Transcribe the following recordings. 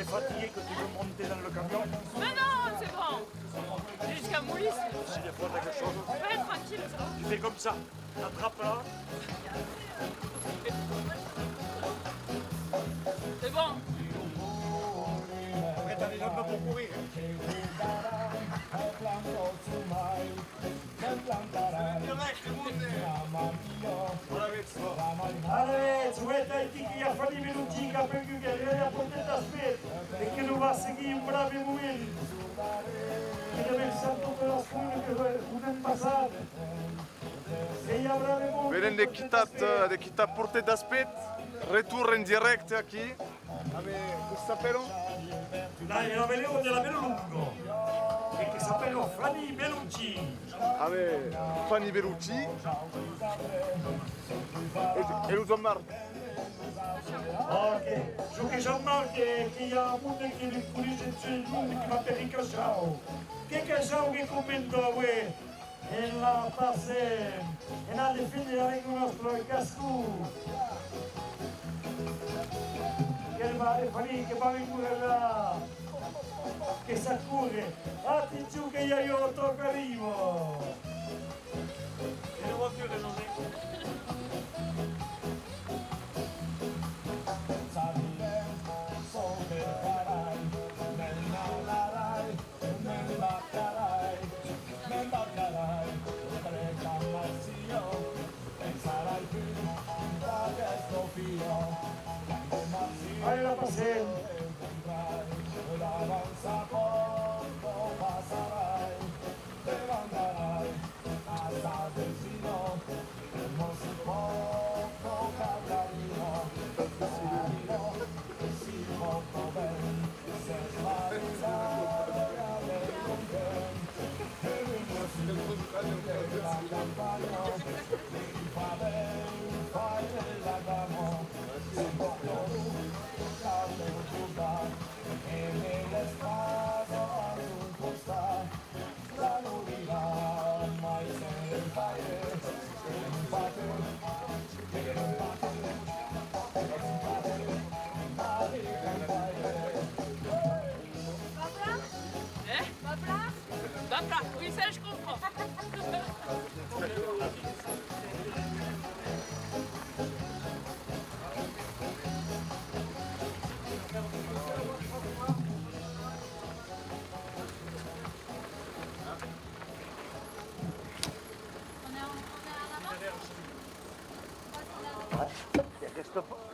es fatigué que tu veux monter dans le camion. Mais non, c'est bon. J'ai jusqu'à Moulis. Si des fois t'as quelque chose, Ouais, tranquille. tu fais comme ça. Attrape-la. C'est bon. Après t'as des jambes pour courir. Allez, suelta el tiki a Fanny Bellucci, capel que viene Portet d'Aspet e che lo va a seguire un bravo momento. E deve il santo per la scuola che un envasado. E ya bravo momento. Venen de quitat Portet d'Aspet, retour en direct aquí. A ver, ¿cómo se llama? Dai, la velevo della Velo Lungo. E che s'appella Fanny Bellucci. A ver, Fanny Bellucci. Et Jean-Marc. Ok, je che Jean-Marc che y a un monde che mi pulisce il mondo che va per il casciao. Che casciao che commento a voi? E la passe e la difende avec il nostro casco. Che va e Fanny che va in pure là. Che s'accurre. Atti giù che io tocco arrivo. E le voiture non è. Allez la passer. Va plat. Oui, ça je comprends.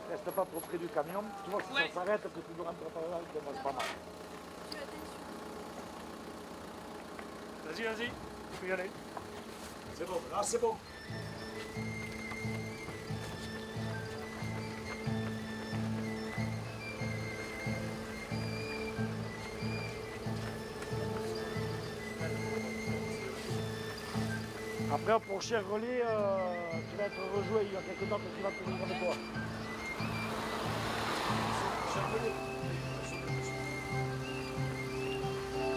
Reste pas trop près du camion. Tu vois, si Ouais. ça s'arrête, que tu ne rentres pas là, ça commence pas mal. Vas-y, vas-y, tu peux y aller. C'est bon, là c'est bon. Après, pour Chevrolet, tu vas être rejoué. Il y a quelques temps que tu vas courir avec toi. Chevrolet. Si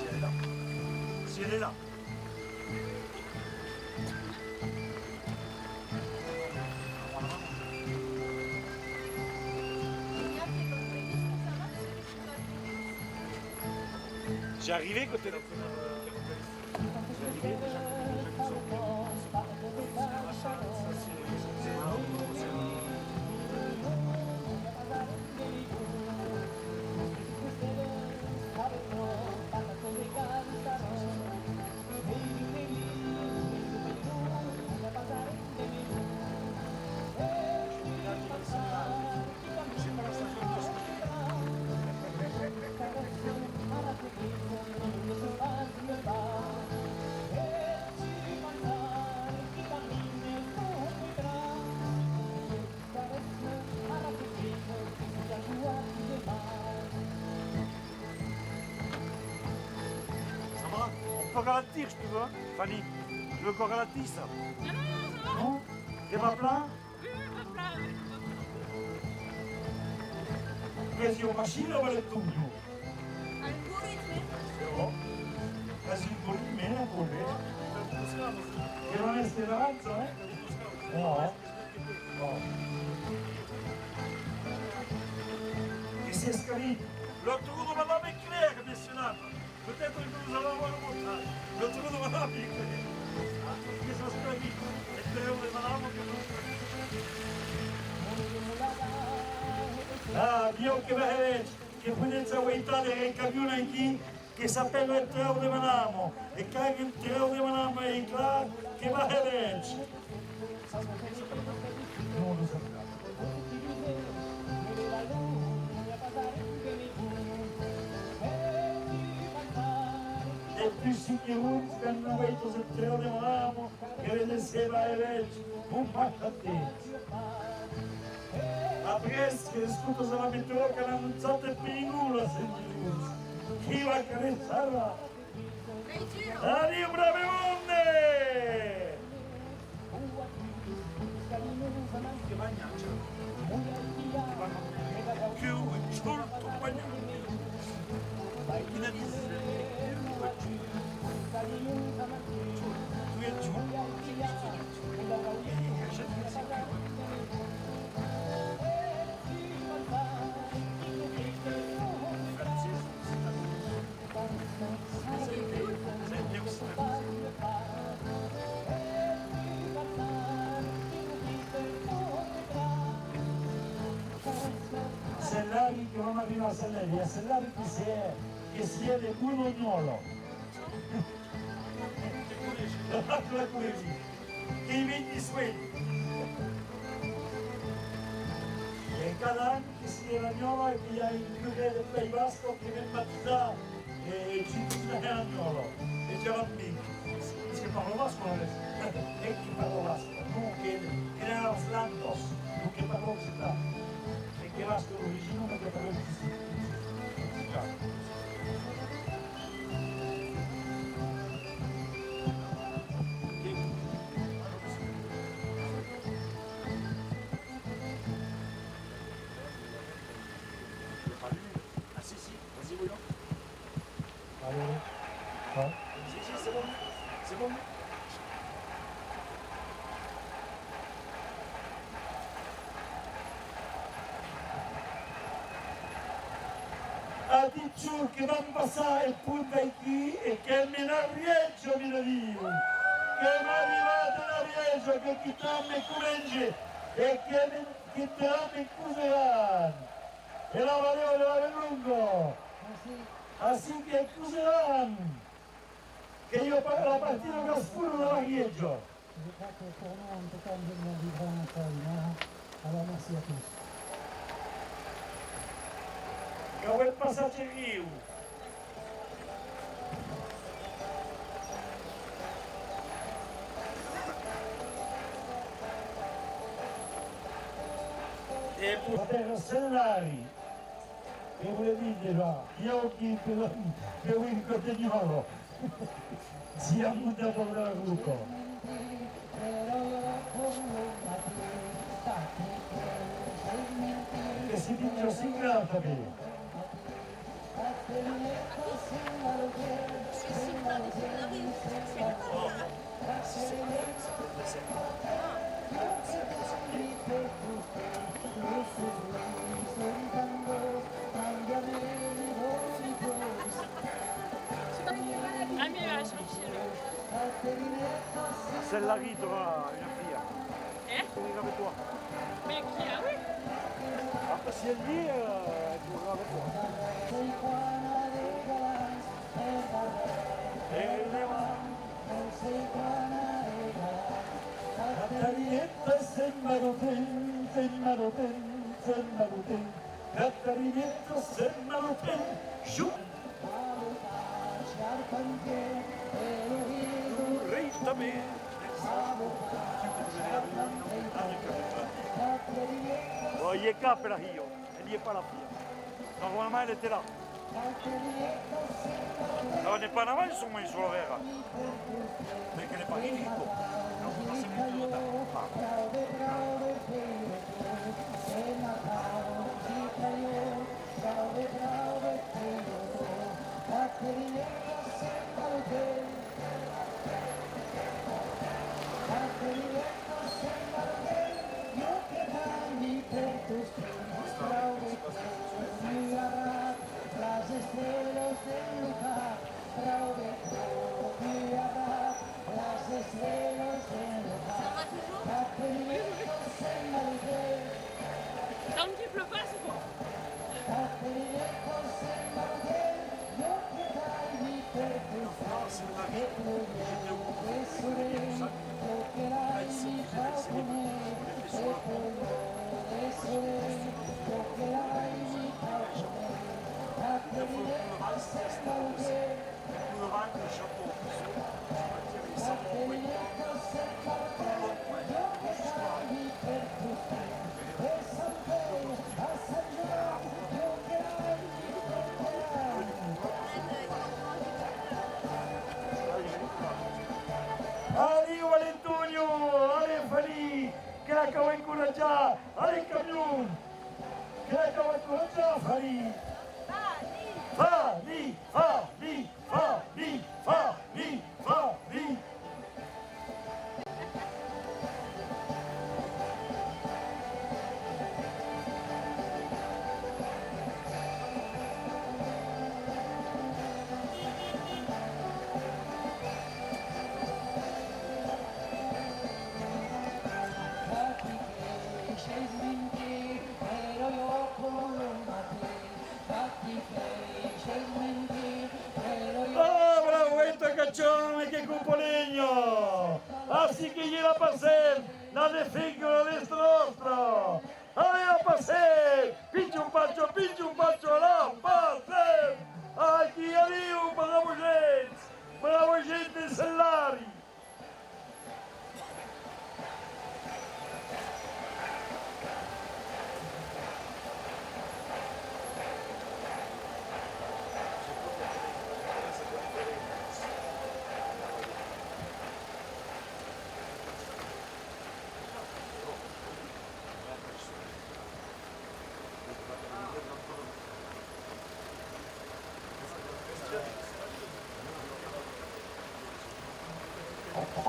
elle est là. Si elle est là. J'ai arrivé côté là. J'ai arrivé déjà. Encore ralentir, je te veux, hein, Fanny. Tu veux encore ralentir ça? Non? T'es pas plein? Oui, va plat. Presi una macchina o vale tutto? Algoritmi? No. Quasi un po' di meno pure. Che non è speranza, eh? No. No. Che si è scarito. L'autre jour, madame est claire, messieurs, dames. Peut-être que nous allons avoir le montage. L'autre jour, madame est claire. Ah, che sono stati. E spero che madame che non. Ah, Dio che bene, che potete aguantare il camione aquí, che sapeva il treo di manamo. E che il treo di manamo è claro, che va a legge. Non lo sappiamo. E più si chiude, che hanno avuto il treo di manamo, che vede se va a legge, un pacco a te. Après, che discuto se la metterò che non so più in nulla, signori. Chi va a carezzarla? Addio, brave onde! Che bagnaccia? Che un ciorto bagnaccia. Chi ne dice? Tu è ciorto. Sellari che non arriva a Selleri, a Sellari che si è del Gunognolo. Che i venti sueti. E cada anno che si è l'Agnolo e che hi ha il più grande País Basco che viene battezzato e ci dice l'Agnolo e c'è l'Ambino. Che parlo basco adesso. E che parlo basco. Non che era los Landos, non che parlo città. E che basco vicino non che parlo città. Ah si, si, vas-y, voyons. Allez, ouais. Si, si, c'est bon. C'est bon. Ha detto che vanno a passare il punto qui e che almeno a Riegio mi lo dico. Che è arrivato a Riegio, che chi tamma e curegge e che te la me cuseranno. E la valeo le vale lungo. Así che accuseranno che io la partita che scuro da Riegio. Che vuoi passarci il Rio. E per Sellari, che vuole dire là, io chi per un cotegnolo, si è mutato dal gruppo. Che si dice siglata bene. Ami va chercher le. Sellari t'aura une fille. Eh? Elle avec toi. Mais qui a oui? Après si elle dit, elle viendra avec toi. Cattarietta sembrano ten, sembrano ten, sembrano ten. Cattarietta sembrano ten, giù. Rita me. Oh, il est cap là, Rio. Elle n'y est pas la fille. Normalement, elle était là. Alors, n'est pas en avant, ils sont moins sur le verre. Mais qu'elle n'est pas ridicule. Non, c'est pas 5 minutes de retard. ¡Ah, bravo, esta cachón, que cupoleño! Así que llega a pasar la defensa de este nostro. ¡Ay, a pasar! Pinche un pacho, la pasar! Aquí arriba, bravo gente, Sellari!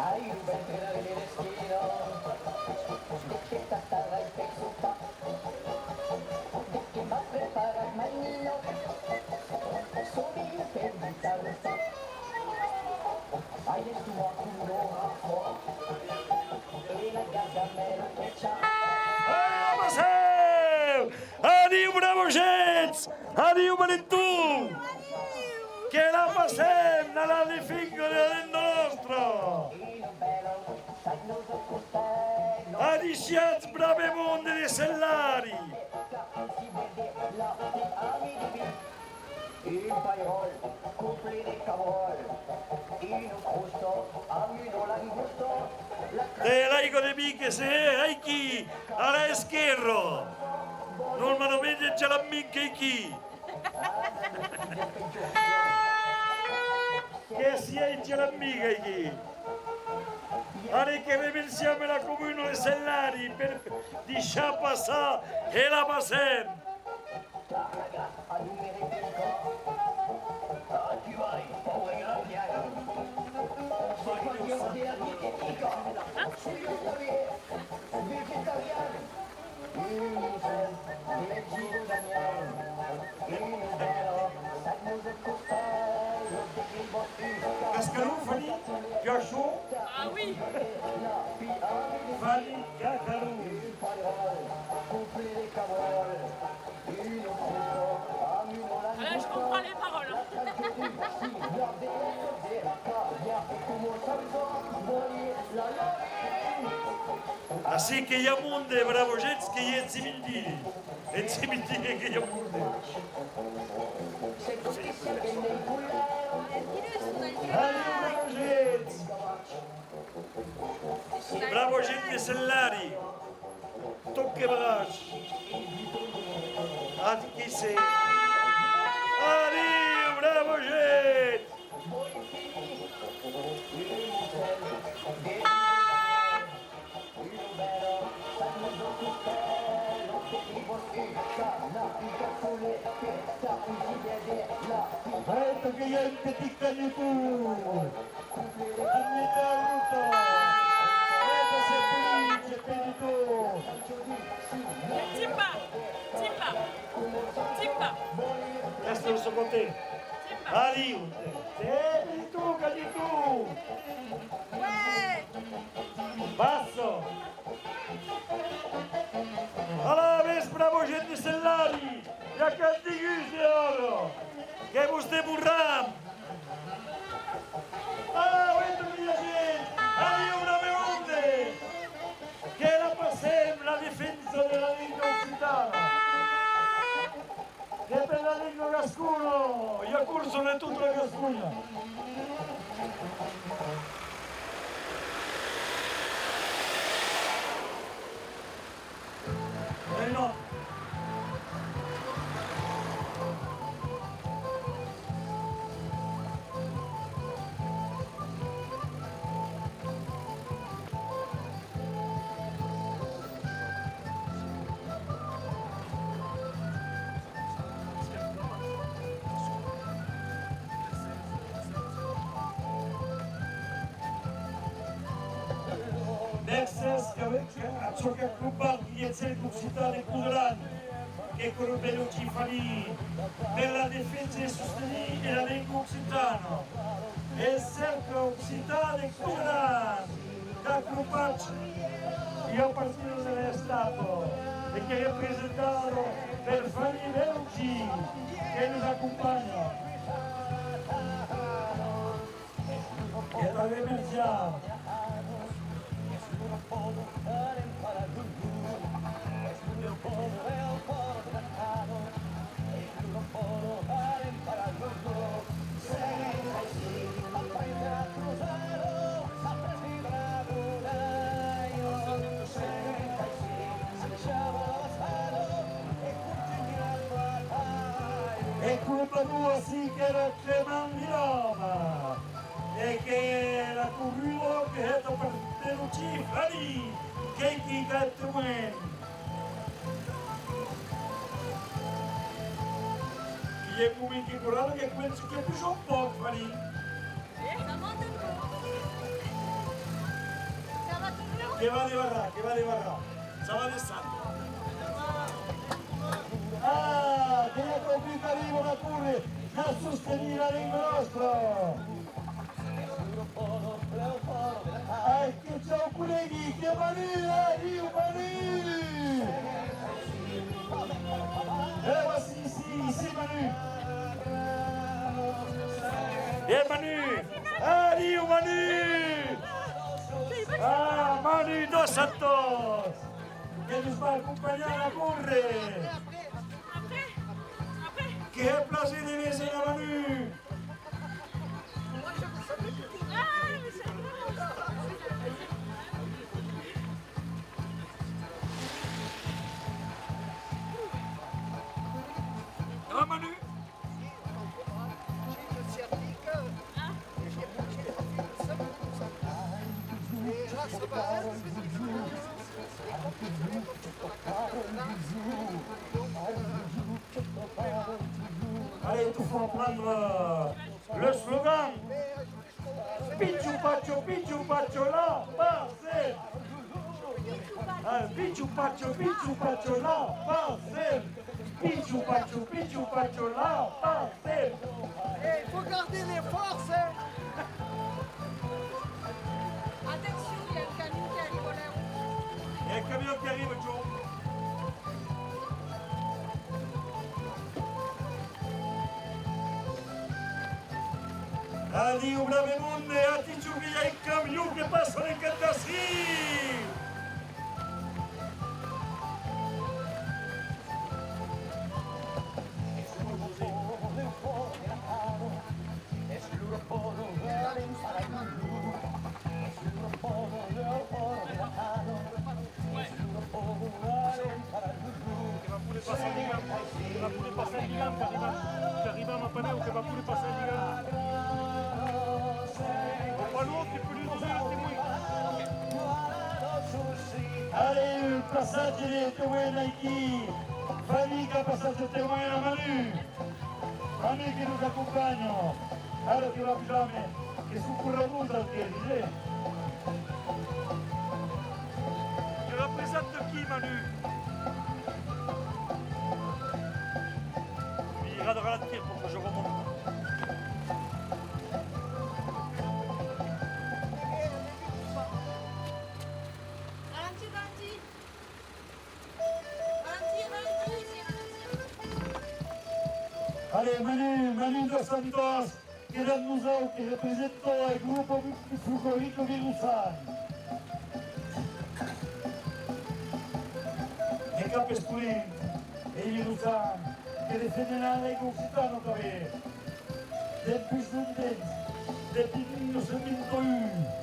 Hay un vendedor en el esquino de que tastada el pesuta, de que va a preparar manino, subir pendita rusa. Ahí estuvo a puro ajo, y la gargamela pecha. ¡Ay, a pasar! ¡Adiós, bravo gente! ¡Adiós, Valentú! Che la passem nella difesa del nostro! Adiciats brave monde dei Sellari! Il paiol, cumple de cabol, in un gusto, amigo l'angusto, Te laico de miche se hai chi? Alla esquerro! Non me lo vedi c'è la minchia chi! Che sia c'è l'amica chi! Ora che pensiamo la comune dei Sellari per di passare e la passem! Cascarufani, Joshua, Ah oui. Fali, Cacaru. Là, je comprends les paroles. Así que ya munde, bravo gente, que ya cimentiri. En cimentiri que ya munde. Allez, bravo gente. Bravo gente Sellari. Tocche bagage. Che sei? Allez, bravo gente. Ecco che io ti dico tu. Anni Taruto. Ecco se qui c'è per tu. Timba. Timba. Timba. Questo lo so con te. Ali, di tu, cadi tu. Basso. Allora, ves bravo gente Sellari. Ja canti chiusi oro. Che vostè burram. Ah, questo mi piace. Ali, una meonde. Che la passem la difesa della lingua occitana. Che per la lingua cascuno, io corso ne tutta la cascugna. No. Nexus, ciò che ha rubato gli eserciti occitani cudrani, che con un bello cifalì per la difesa e sostenere la lingua occitana. Esercito occitani cudrani, che ha rubato io partito dell'Estato. e che è presentato per Fanny Belgi che nos accompagna. E la remerciamo. E colpa tua sì che era Tremandioma e che la curriolo che è per te lo cifrari che chi cattumen e è come che curare che penso che più un po' fari Ça monte un peu. Ça va toujours? che va di varrà ça va di santo. Ah, che è più carino da curre a sostenere il nostro. Che ciao colleghi, che Manu, Manu! Ma sì, Manu! Manu! Ah, Rio Manu! Ah, Manu dos Santos! Che nos va a accompagnare a correre! Che piacere di vedere la Manu! Ah, Manu! Allez, il faut prendre le slogan. Pichu Pacho, la base. Pichu Pacho, la base. Pichu Pacho, la base. Il faut garder les forces. Attention, il y a le camion qui arrive au l'air. Il y a un camion qui arrive, Joe. Adieu, brave monde, attention qu'il y a un camion qui passe sur les Cantassi. Arriviamo a Paneo che va pure passare di là. Pas lourd, tu peux lui donner le témoin. Allez, il passaggio di témoin Nike. Fatica passaggio di témoin a Manu. Manu che nos accompagnano. Allora che rapidamente, che su correruta al piede, Tu représentes qui, Manu? Il ira de ralentir pour que je remonte. Ralentis, ralentis. Ralentis. Allez, Manu dos Santos, che dal museo che rappresentò il gruppo Fucorico Virusani. E Capesculin e i Virusani, che defenderanno il Occitano che del Presidente del 1971.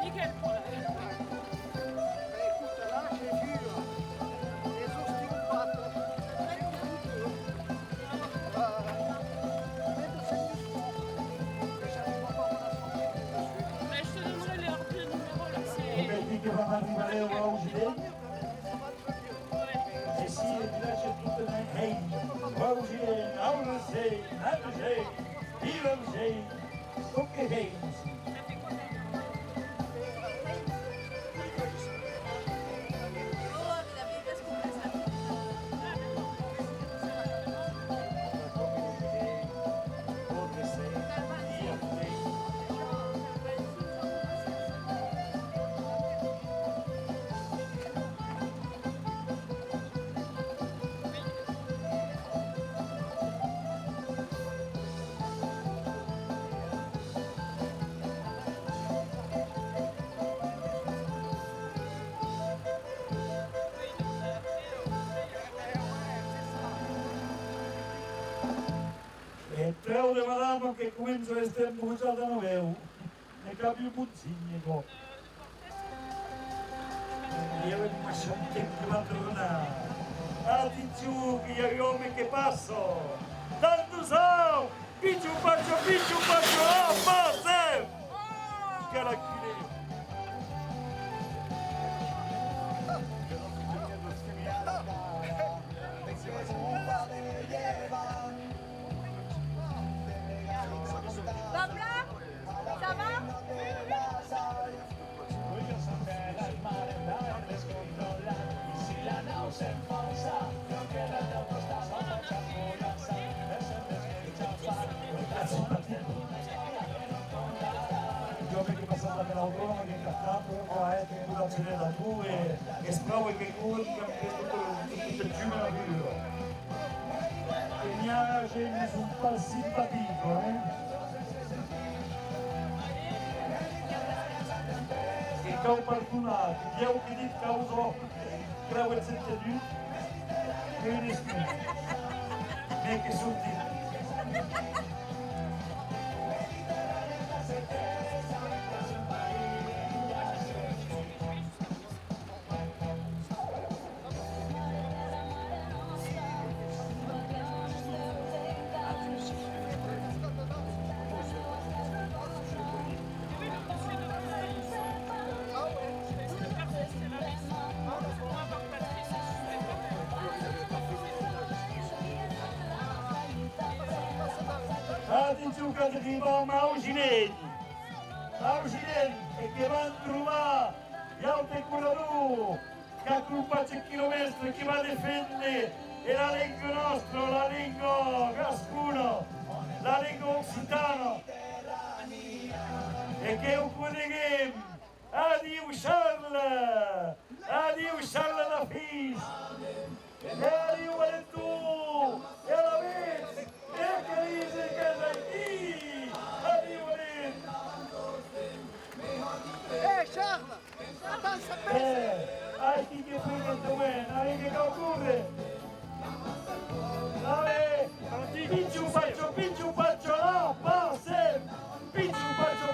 Nickel pour la Écoute, là, j'ai vu les ostéopathes. Médecins du sport. Mais j'arrive pas à la santé dessus. Mais je te donnerai leur numéro là, c'est. Come che va arrivare a Oggi, Ça va très bien. e sì, il villaggio è tutto nel Oggi, Aurusei, Natusei, Iramsei, Stocchei. Oh, mais la vieille veste qu'on met ça. de madame che comincia a essere bruciata a vero. Ne capi un puzzigno. Io mi faccio un tempo padrona. Attenzione che gli uomini che passo. Tanto so! Picciu faccio, oh, passe! Caracchine! Babla, ça va? Io perché passata per l'automa che incattato, poi che pure accedere da due, e spravo che cuore che ha tutto il fiume la vivo. E mi ha scelto un po' simpatico, E che ho qualcuno, che ho che dico causo, creo il sette di, e io ne scrivo. Me che sono di. Attenzione che arriviamo a Auginelli, e che vanno a trovare gli autocuratori che accrupaccia chilometri che va a difendere e la lingua nostra, la lingua cascuno, la lingua occitana e che è un colleghe addio Charles da Fis e addio Valentù e la vez e che dice che sei qui addio Valentù. Charles! Attends, ça pèse! Hai chi che frega dove, hai che occorre. Dai, pinci un faccio la passe. Pinci un faccio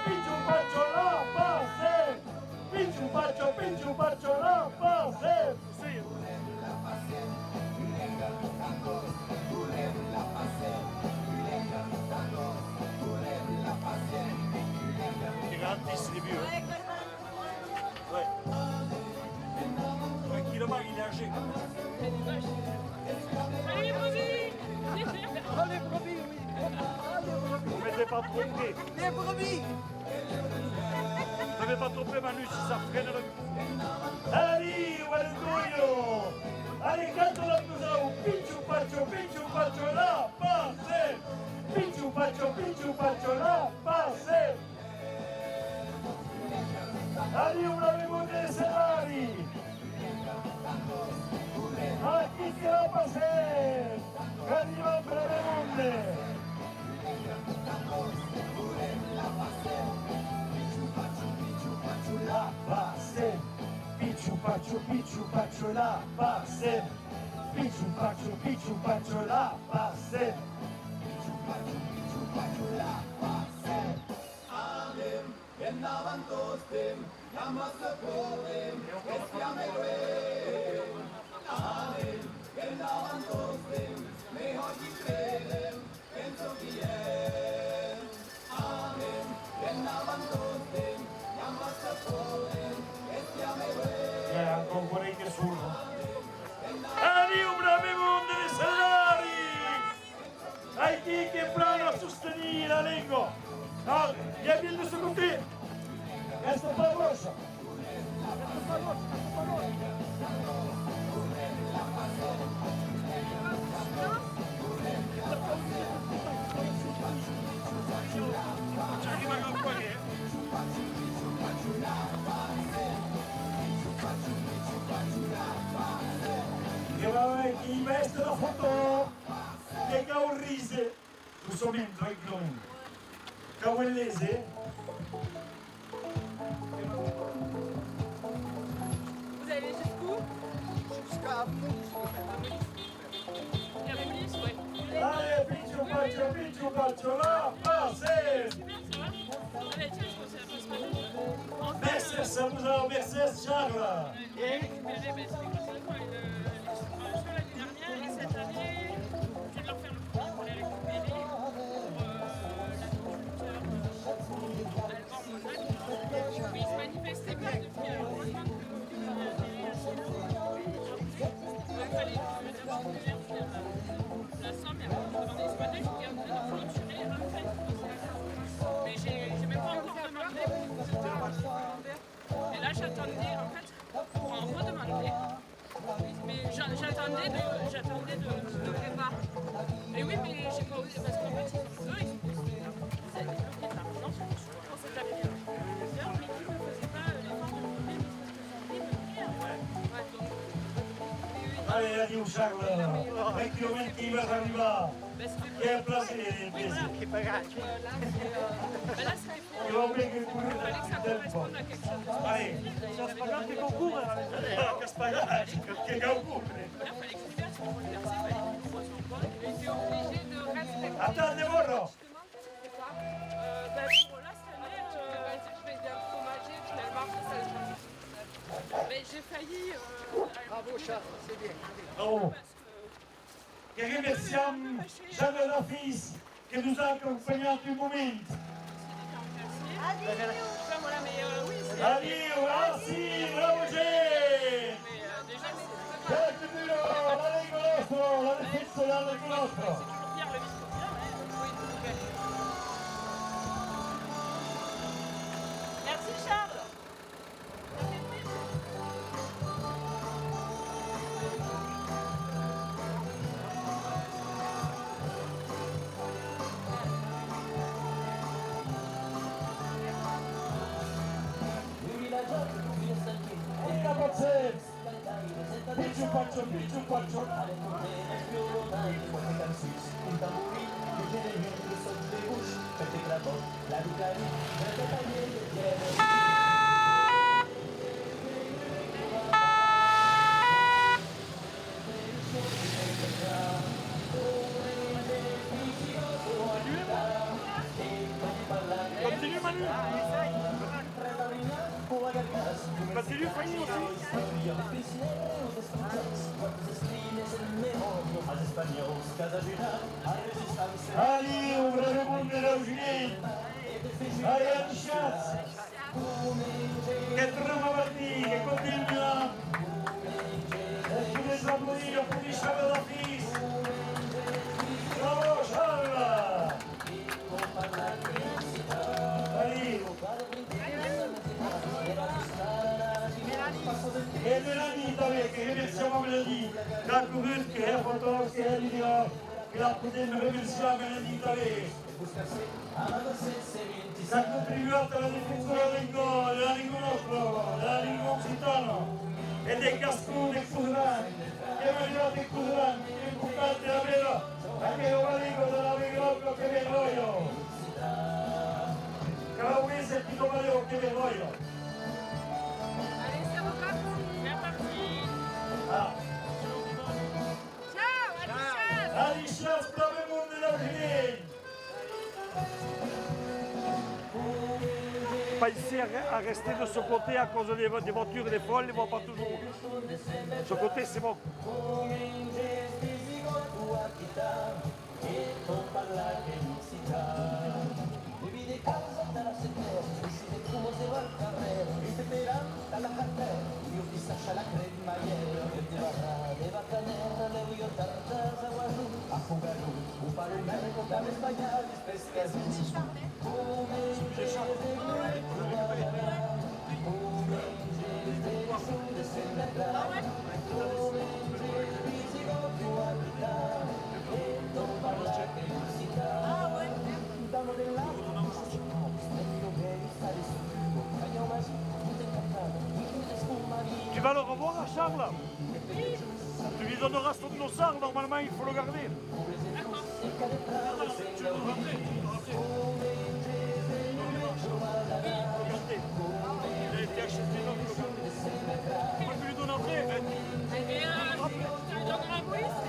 la passe. Pinci un faccio la passe. Grandissimi più. Ouais. Tranquillement, il est âgé. Allez, les brebis! Oh, les brebis, oui! Ah, les brebis! Ne mettez pas trop près. Les brebis! Ne mettez pas trop près, Manu, si ça freine le... Allez, Valentoio! Allez, canto la cosa, pinci un faccio la passe! Pinci un faccio la passe! Allez, una memoria dei salari! A chi che la passe! Arriva breve monde! La passe! Picciu faccio la passe! Picciu faccio la passe! Ancora vorrei che nessuno. Arriva una memoria dei salari! Hai chi che brano a sostenere la lingua! No, gli abbiamo questo con te! Questo è favoloso! Ci arriva con quelli, Che investe la foto! Che caurrise! Tu sono dentro il clone! Cavellese? Vous allez jusqu'où? Jusqu'à Mons. La police, ouais. Allez, piccio, Faccio picciu, faccio là, passe! Allez, tiens, je pensais à la passe. Mercedes, saluda Mercedes Charla! Et récupérer, mais c'était grâce à moi. L'année dernière et cette année, je viens de leur faire le coup pour les récupérer pour l'agriculteur Alban Monac. Mais ils se manifestaient pas depuis. Alors, moi, je pense il fallait la somme, et après, je demandais ce matin, je regarde la clôturer, après, mais j'ai même pas encore demandé et là j'attendais en fait pour en redemander, mais j'attendais de prépa. Et oui, mais j'ai pas osé parce qu'en fait eux ils étaient bloqués de l'argent pour cette appli. Mais qui ne faisait pas l'effort de monter, mais ils me donc. Allez, adieu Charles, 20 km qui va arrivare. Che piacere, Che pagati. Mais là, c'était pour. Il va oublier que Il fallait que ça corresponde à quelque chose. Allez, Spaghetti concours. che spaghetti, che concours. Là, il fallait que je verse pour le verser, il fallait que je sois encore. Et tu es obligé de respecter. Attendez, Borro. Pour là, cette année, je vais bien fromager, finalement, ça se passe. Mais j'ai failli. Bravo Charles, c'est bien. Oh. Che ringraziamo Gianni Rafis che nous a accompagnato un momento. Enfin, voilà, mais oui, c'est. Adieu, ah sì, bravo Jay! Déjà, c'est. Certo, la Lega nostro, la difesa della Lega nostro. Pierre le vice-président, oui, ok. Merci Charles. Picciu faccio. Continue Manu. Continue Fanny aussi. Allez, ouvrez le monde de l'Eugénie. Allez, Anchas. Che trama partì, che continua. E chiude il trampolino, pulisce la fis. Bravo, Charla. Allez. E Melanie també, que remerciamo Melanie. La coureur que è fotògraf, que è video, que la podem remerciare Melanie també. Ha contribuito alla difesa della lingua nostra, della lingua occitana e dei casconi del Cusran, che è arrivato il Cusran, è importante avere anche la lingua della lingua che vi voglio. Calabrese e Pito Valeo che vi voglio. Allez, c'est reparti. C'est parti. Ah, Ciao, Alicia. Alicias, bravo mondo dell'Eugénie. Pas ici à rester de ce côté à cause des voitures et des folles, ils ne vont pas toujours. Ce côté, c'est bon. Tu vas le revoir à Charles. Tu lui donneras son dossard, normalement il faut le garder. Tu peux rentrer, il a été acheté, donc il faut le garder. Moi je lui donne après. Et tu le donneras à Moïse.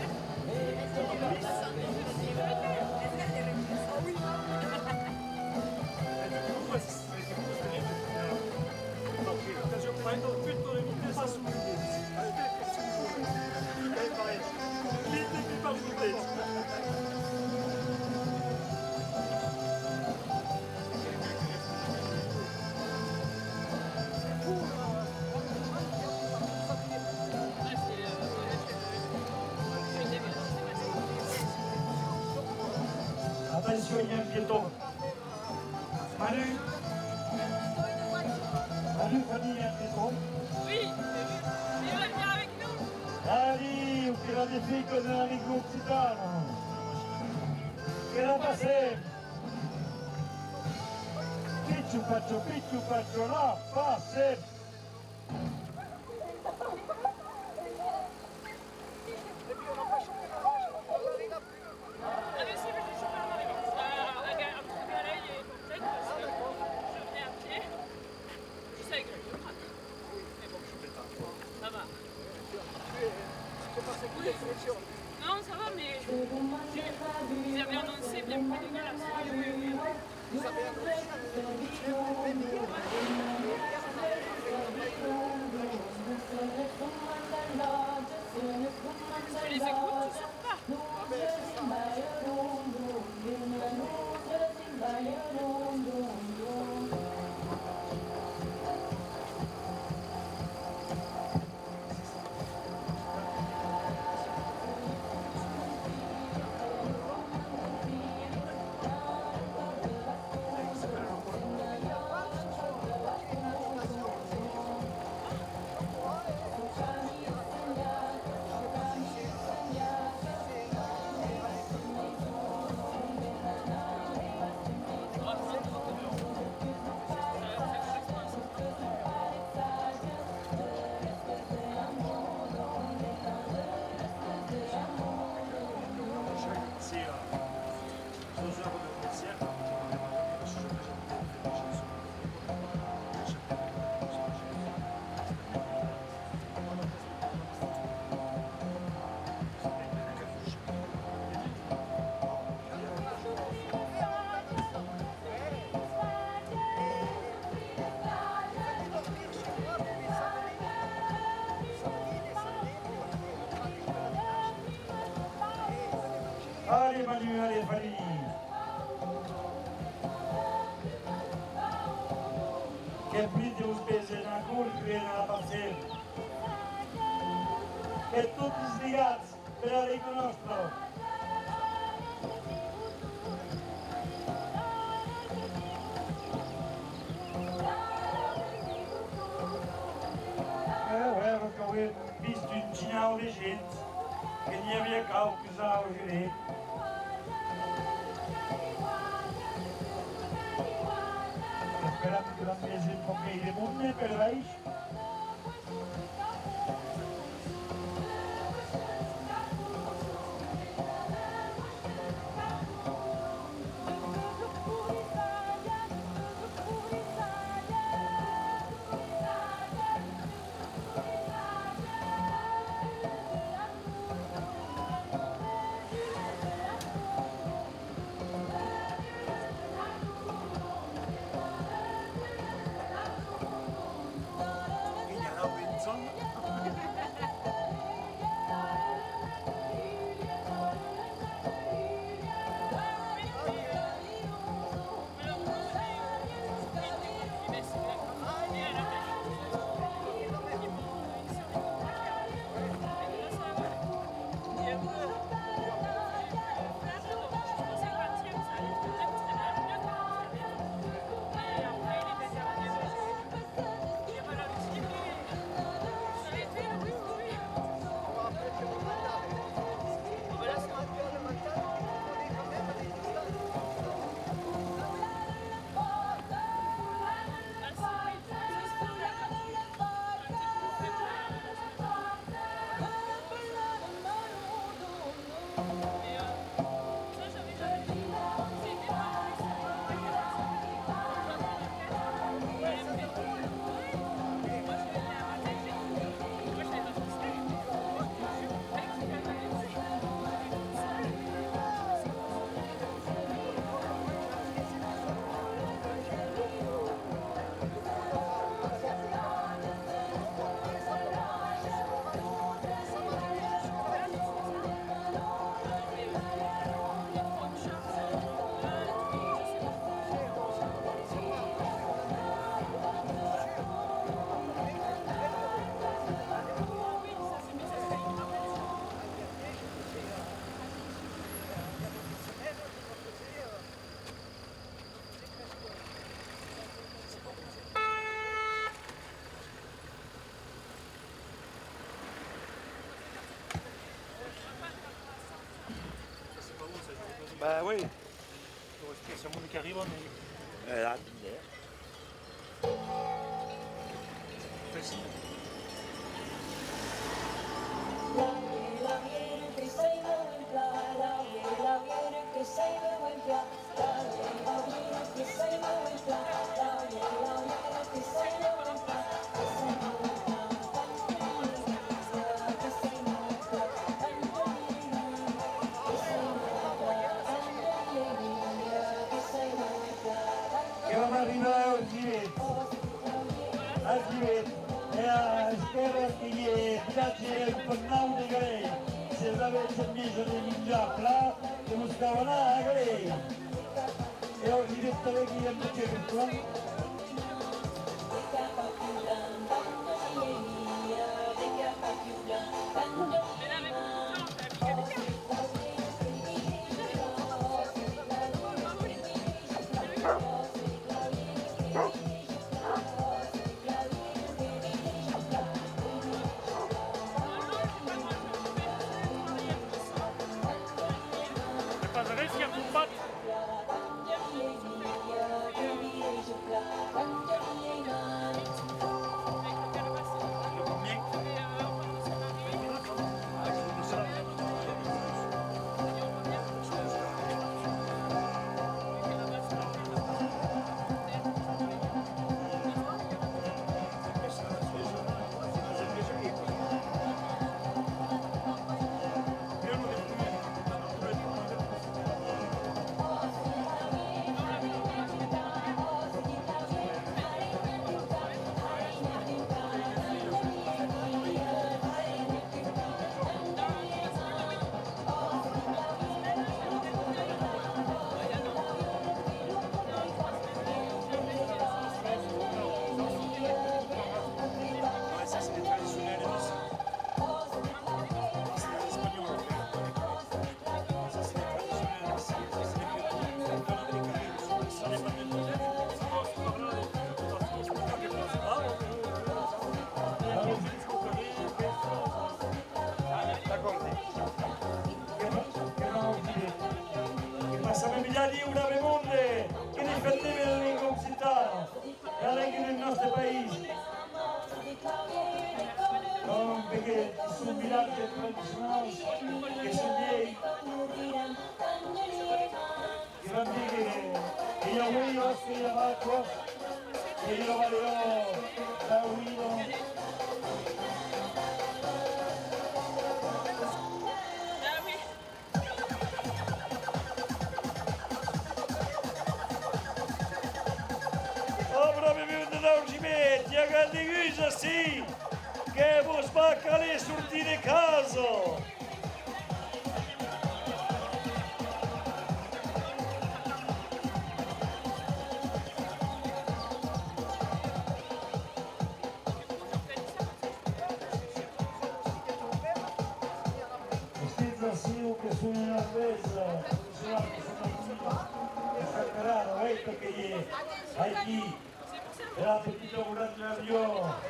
soigner un piéton. Manu, Fanny, un piéton. Oui, il va venir avec nous. Allez, che la defico della lingua occitana. Che la passé. Picciu faccio, la passe. Ah mais si, mais je suis pas en arrivant. Un petit galerie et peut-être parce que je venais à pied. Je sais que je rate. Mais bon, ça va. Non, ça va, mais vous avez annoncé bien plus dégueulasse. Parce que les écoutes, tu sors pas. Allez Manu, allez Fanny. Che brinde un spese una curva nella pazzetta. E tutti sti cazzi ve la riconoscono. Perché ho visto un cinao di gente che gli aveva causato il Esperando que la mesa un poquito de munde, ¿verdad? Bah oui. C'est un monde qui arrive, mais... Là, facile. Che vam arrivare oggi, e spero che grazie a un di lei, se avesse messo di mangiare là, che non stava là, lei. E oggi detto che io non c'è più qua. Riesci a combattere? Di una Bemonde che difendeva le lingua occitana e la lingua del nostro paese. Non perché sono bilanci tradizionali che sono miei. Che non dico che io voglio che io faccio, che io valero da Uino. Sì, che vi spacca le sortite a casa. Questa sì che sono in attesa, sono scaccarano, ecco che hai chi era petito durante l'avione.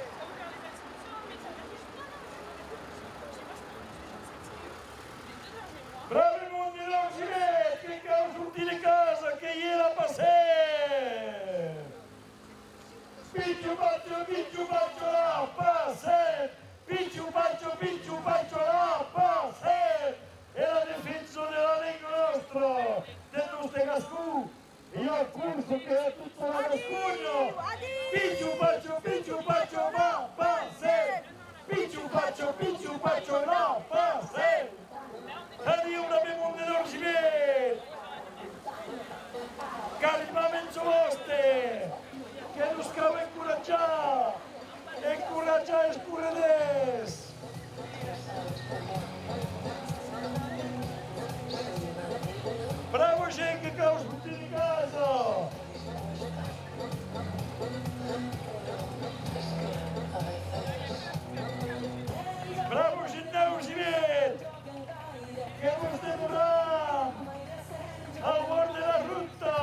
Bravi mondi non si vede, che cavo tutti di casa, che gliela passè! Picciu baccio la passè! Picciu baccio la passè! E la difesa della lingua nostra, del nostro cascù! Io ho curso che è tutto la cascugno! Picciu baccio la passè! Picciu baccio la passè! Addio una Bemonde d'Orsimet! Calimamente vostre! Che non scava incoraggiare! Incoraggiare scurredes! Bravo gente che ho tutti di casa! Bravo gente d'Orsimet! Che voi state là a guardare la frutta!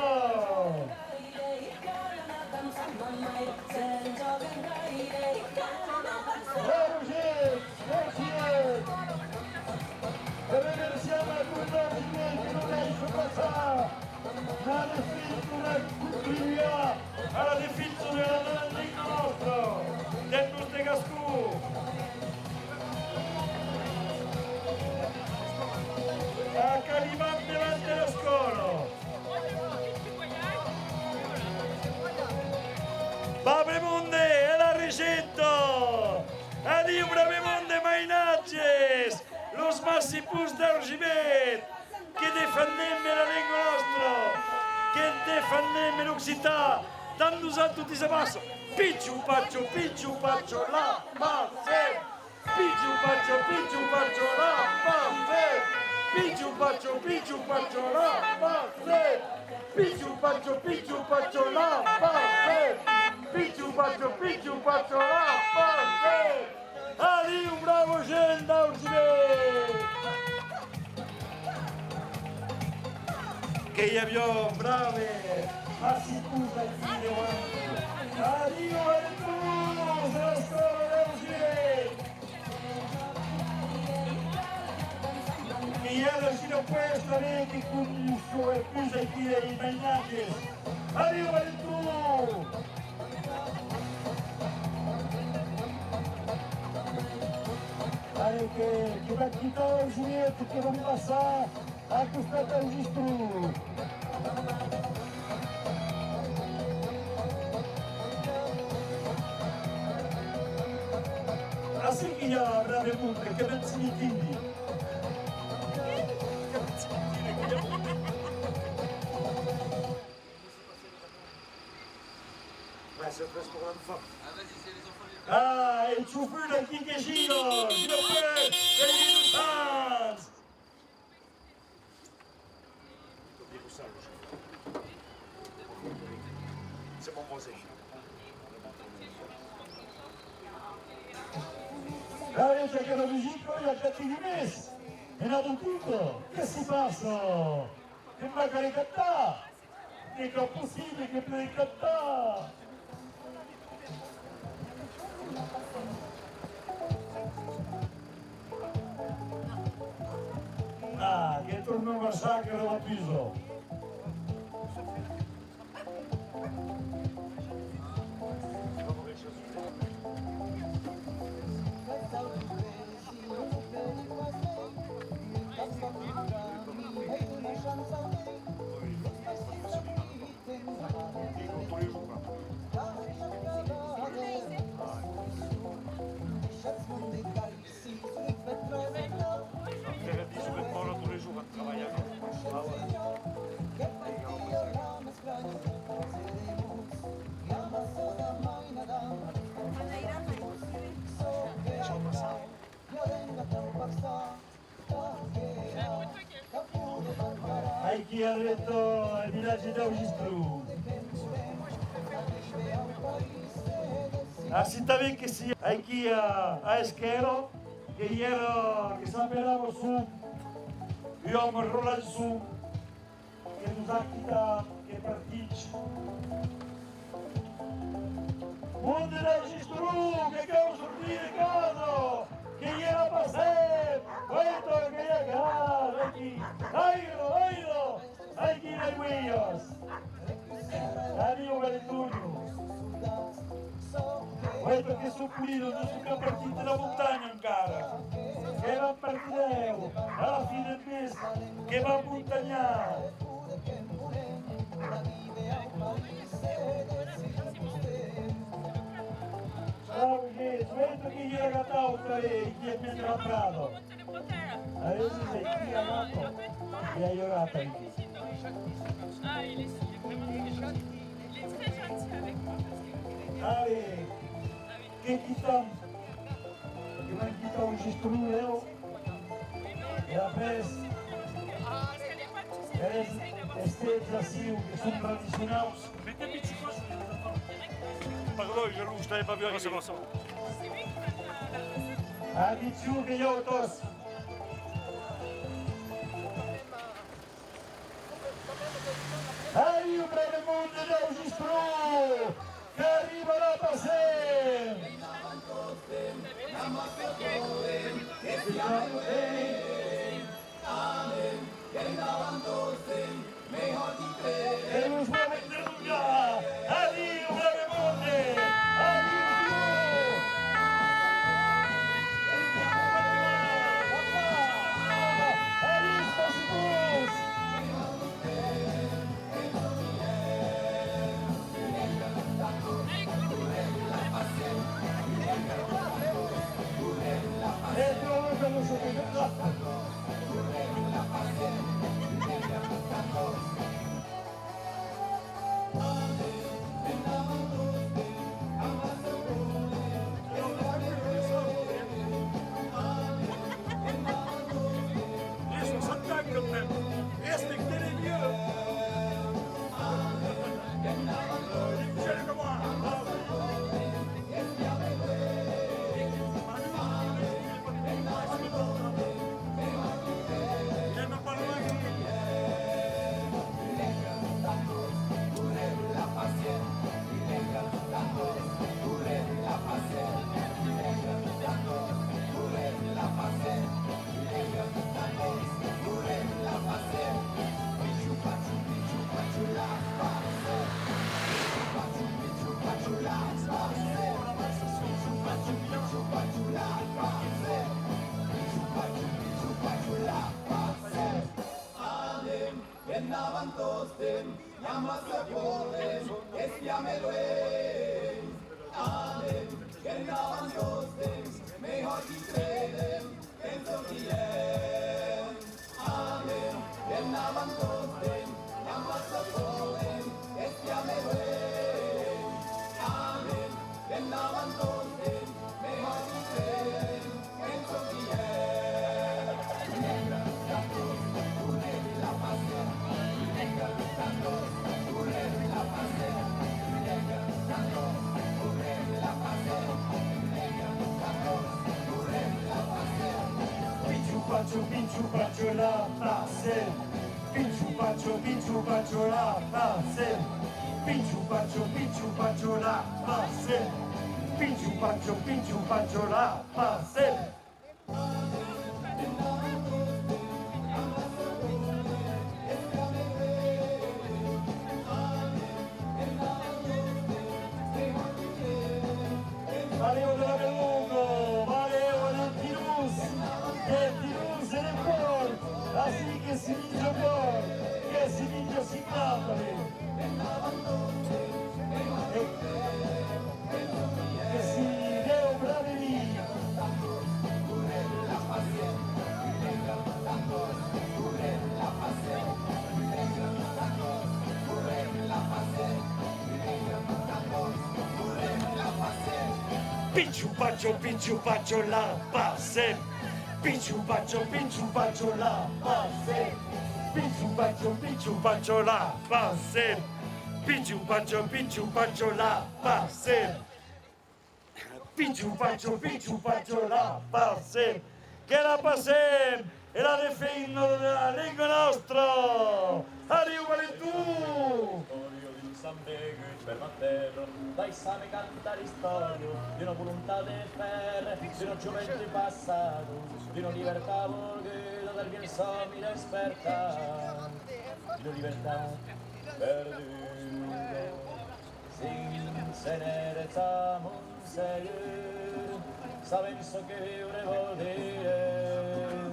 massipus d'Argimet, que defendem la llengua nostra, que defendem l'Occità, tant nosaltres tutti a bassa. Picciu paccio, la pace. Picciu paccio, la pace. Picciu paccio, la pace. Picciu paccio, la pace. Picciu paccio, la pace. Ali un bravo gent d'Argimet. Que hi havia brave, massipus d'aquí de Adiós a todos de l'escola d'Argimet. Y ahora si no puede estar bien que con su esposa aquí de Imañates. Adiós a todos. Ai, que vai quitar o Juliette, que vamos passar a custar o registro. Assim que já habrá de mundo, que não se entende. Vai ser o restaurant de fome. Ah, el chofer daqui que gira, chofer, Felipe Sanz. C'est mon conseil. Allez, c'è che la musica e il cattivinese. È nato tutto. Che si passa? Che magari cantare. Che è possibile che puoi cantare. Ah, che torna un massacro da piso. Hai chi ha detto il villaggio d'Augistru. Así también que sí, hay que ir a Esquero, que hierro, que sapevamo su, io mi rola su, che nos ha quitado, che partici. Monde d'Augistru, che cavo sortire caso, che hierro pasé, cuento que ya acá, aquí, airo, aquí de huellos. Amigo Galetruño. Questo che sono pulito, non sono partiti da montagna ancora, che va a partire alla fine del mese, che va a montagnare. Ciao, che smetto che gli era catato e chi è mentre labrato. Adesso sei chi ha dato e hai orato. Ah, il est vraiment très gentil. Il est très gentil avec moi parce que... Allez, che chissà, che mi ha chiesto un gistruleo e la peste, e stezza sì, che sono tradizionali. Mettez-moi petit peu. Pardon, je t'avais pas vu arriver. C'est bon, c'est bon. Ah, di più che io tosso. Arriva il mondo del Gistru, che arriva la passione. E non può mettere via, arriva il mondo, arriva Pinchu pacho la pase. Pinchu pacho la pase. Pinchu pacho la pase. Pinchu pacho la pase. Valeu de la Belugo, valeu Antinus, Antinus e Port, assim que si vince Port, che si vince si Napoli, che si deu braveria. Pinchu pacho la pase. Pinchu pacho la pase. Pinchu pacho la pase. Pinchu pacho la pase. Pinchu pacho la pase. Che la pase e la defendo della lingua nostra. Arrivo tu. Per Matteo, dai same cantare storia di una volontà di ferre, di una gioventù passato, di una libertà volgata dal bien sommi da esperta, di una libertà perduta, senza nerezza monserio, sapenso che vivere vuol dire,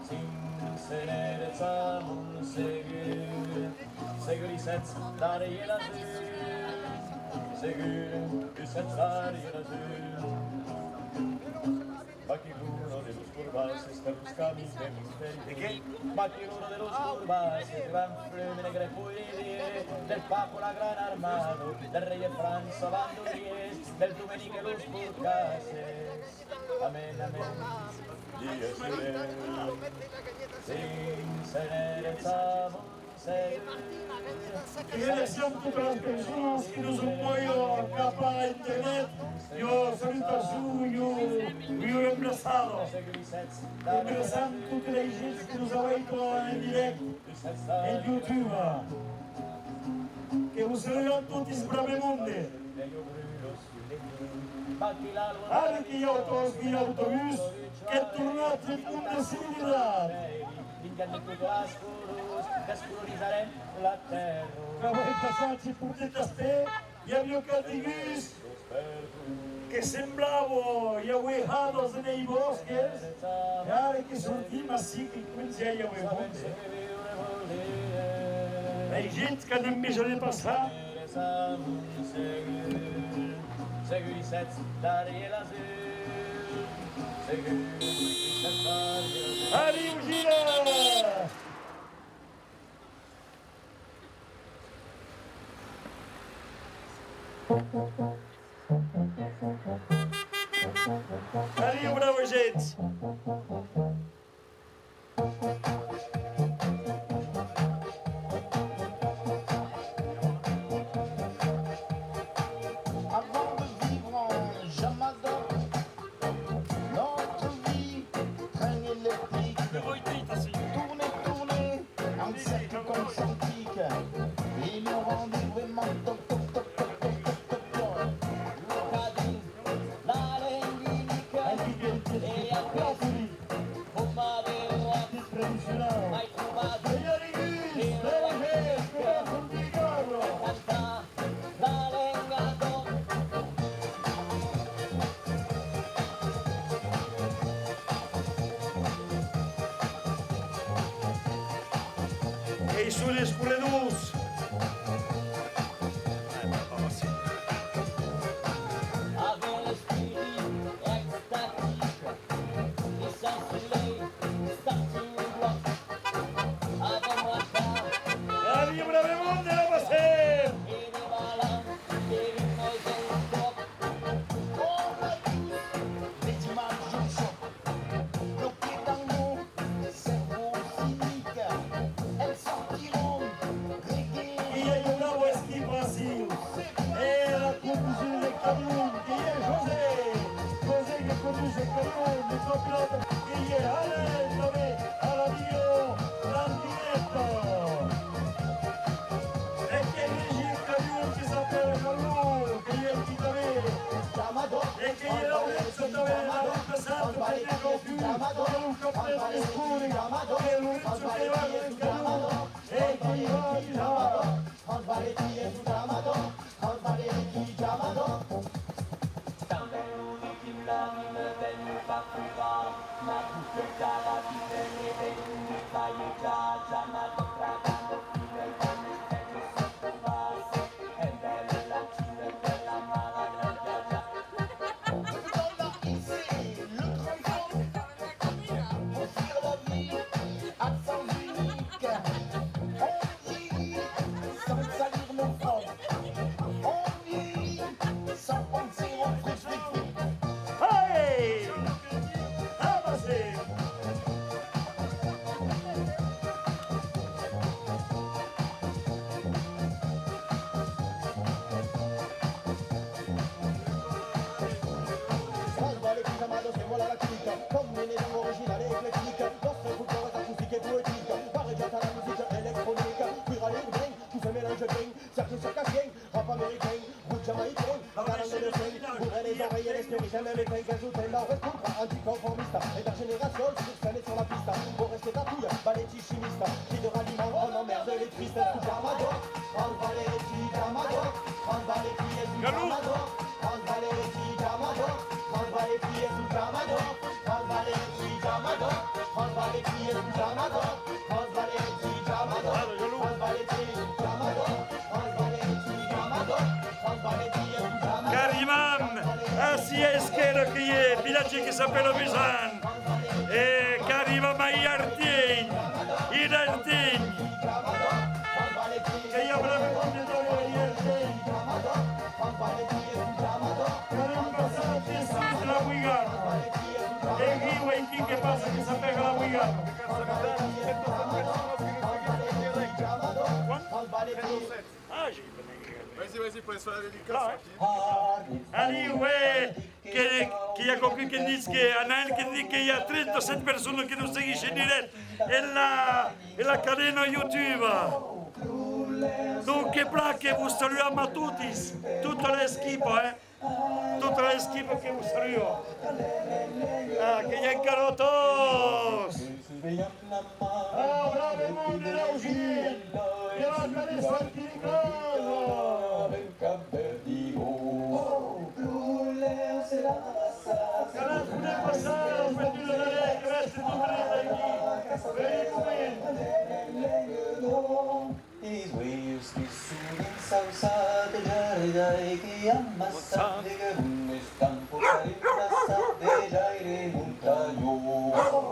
senza nerezza monserio, segui senza dare la seguire il senza rilasciare. Ma chi uno dello scurbase sta buscando i misteri. Ma chi uno dello scurbase va in freme negre poesie del papo la gran armato, del re e Franza bandoliers, del Domeniche lo spurcase. Amen, amen. Dies ire. Senza nerezza Agradecemos a todas as pessoas que nos apoiam cá para a internet. Eu salutação e o empresário. Empresário toda a gente que nos apoia em direto em YouTube. Que vos saludo a todos bravemente. Anche io toski l'autobus che è tornato in punta civiltà. la terra. Acabou de passar por dentro das pés e havia cadigos que sembravam errados em bosques. Cara, que sortimos assim que conhecia o mundo. Tem gente que não deixa de passar. Segui senza dare l'azur, segui senza dare l'azur. Arrivo, gira! Arrivo, bravo, gente! Et sous les coulées douces. Avec l'esprit extatique, et sans soleil, starting block. Avec moi ça, Allez, bravement de la passer. et des malins, des rythmes et pop. On a tous des images au choc. Bloquées dans nos cerveaux cyniques, elles sortiront reggae. Y hay una whisky Brasil. La conduisait le camion. Y est José. José qui conduit le camion. Le copilote. Y est Alain. Nommé à l'avion. Landinetto. Et qui dirige le camion qui s'appelle Carlo. Qui est le guitariste. E che gli Lorenzo dove la rotta santo per il più Luca Presti Scuri e Lorenzo che va nel canuto e che gli va di là Hey! Avancer! Anticonformista, intergénération, sur scène et sur la piste. Pour rester tatouille, balletti chimiste. Qui de ralliement, on emmerde les tristes. Tout Ramadan, on balletti Ramadan, on balletti et tout Ramadan, on balletti Ramadan, on balletti et tout Ramadan, on balletti Ramadan, on balletti et tout Ramadan, on balletti Ramadan, on balletti Ramadan, on balletti Ramadan, on balletti et tout Ramadan. Carimam, así es que lo que es, village qui s'appelle Bizan. Et Carimam a Yartin, Yartin. Que ya hablamos de todo Yartin. Carimam pasa de la Wigan. El Giway, ¿qué pasa? Que se pega la Wigan. Ah, j'ai Vas-y, puedes faire la dédicace. Ali, ouais, que ya compris que dice que Anael que dice que ya 37 personas que nos siguen en directo en la cadena YouTube. Donc, che plaque vous saluons à tous, toute l'équipe, toute l'équipe que vous saluons. Ah, que ya encaró todos. Ah, bravo, monde de Eugène, de la cadena Santiago.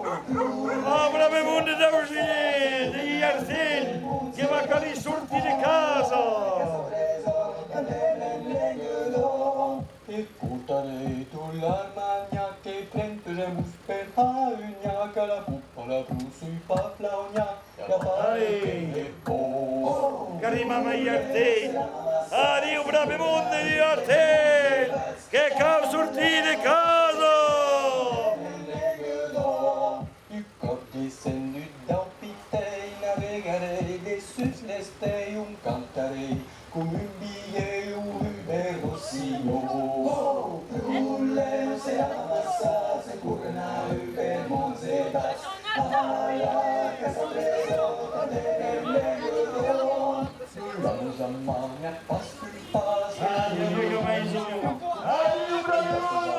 Bravo monde d'Eugène, de Yartin, che va a lì sorti di casa. Écoutaré tout l'armagnac et plein de remous per hauniac à la coupe, à la brousse, pas flauniac, la paille Carimam Yartin, allez, bravo monde di Yartin, che cau sorti di casa. Du corps descendu dans Pitei, navigaré des sus l'estei, cantaré comme un billet ou un rossino. Rulle se amassa, se curna per Monzeta, alla casa preso, vamos a magna pas, Allez, bravo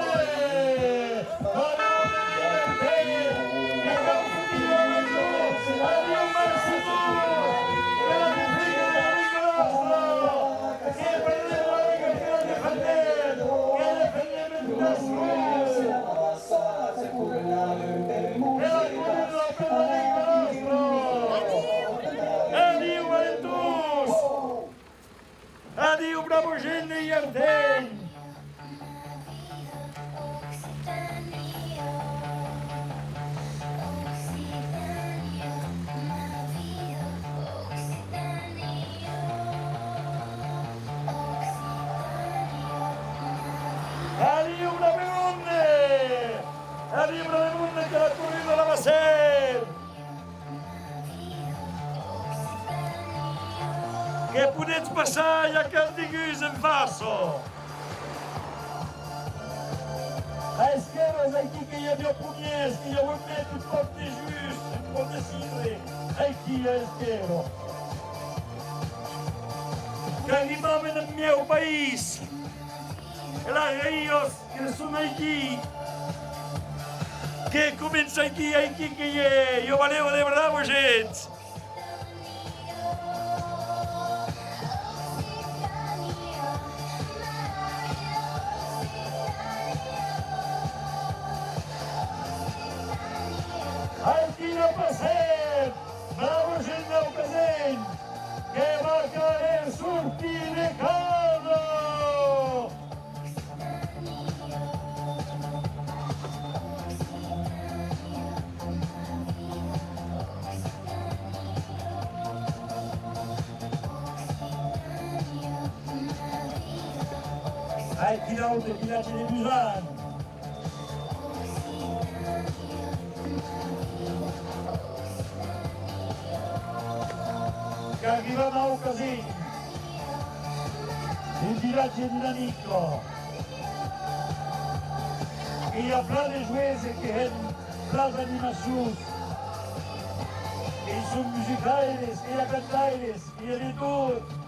poteți passare a Candigus in Faso. A esquerda aqui que eu me opunhesse, que eu meto de ponto de justo, de ponto de cire, aqui a esquerda. Que arrivava no meu país, lá rios que sono aqui, que começa aqui que é, eu valeu de bravo, gente. Aqui não passei, bravo gente não passei, que vai cair surtificado. Aqui não tem que dar televisão. Che arrivava a Ocasini, il villaggio di Nanico, e a Plane Juese che è Plaza di Massus, e sono musicales, e a cantailes, e a ritorno.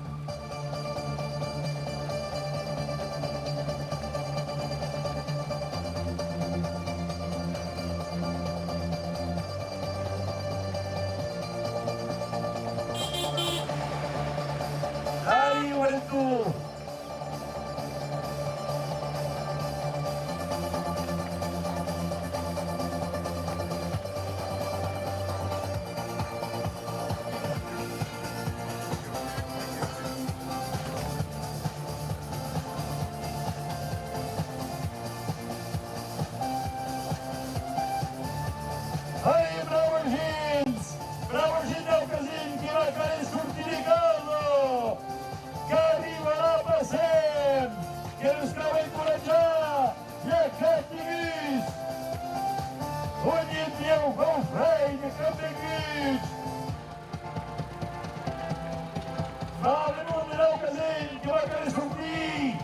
Juventud. Ai, bravo gente ao casino que vai cair surtificado. Que arriva lá para sempre, que nos estava a encorajar, e a Candigus, onde enviou com freio de Candigus. Vale mundo não casino, que vai querer subir,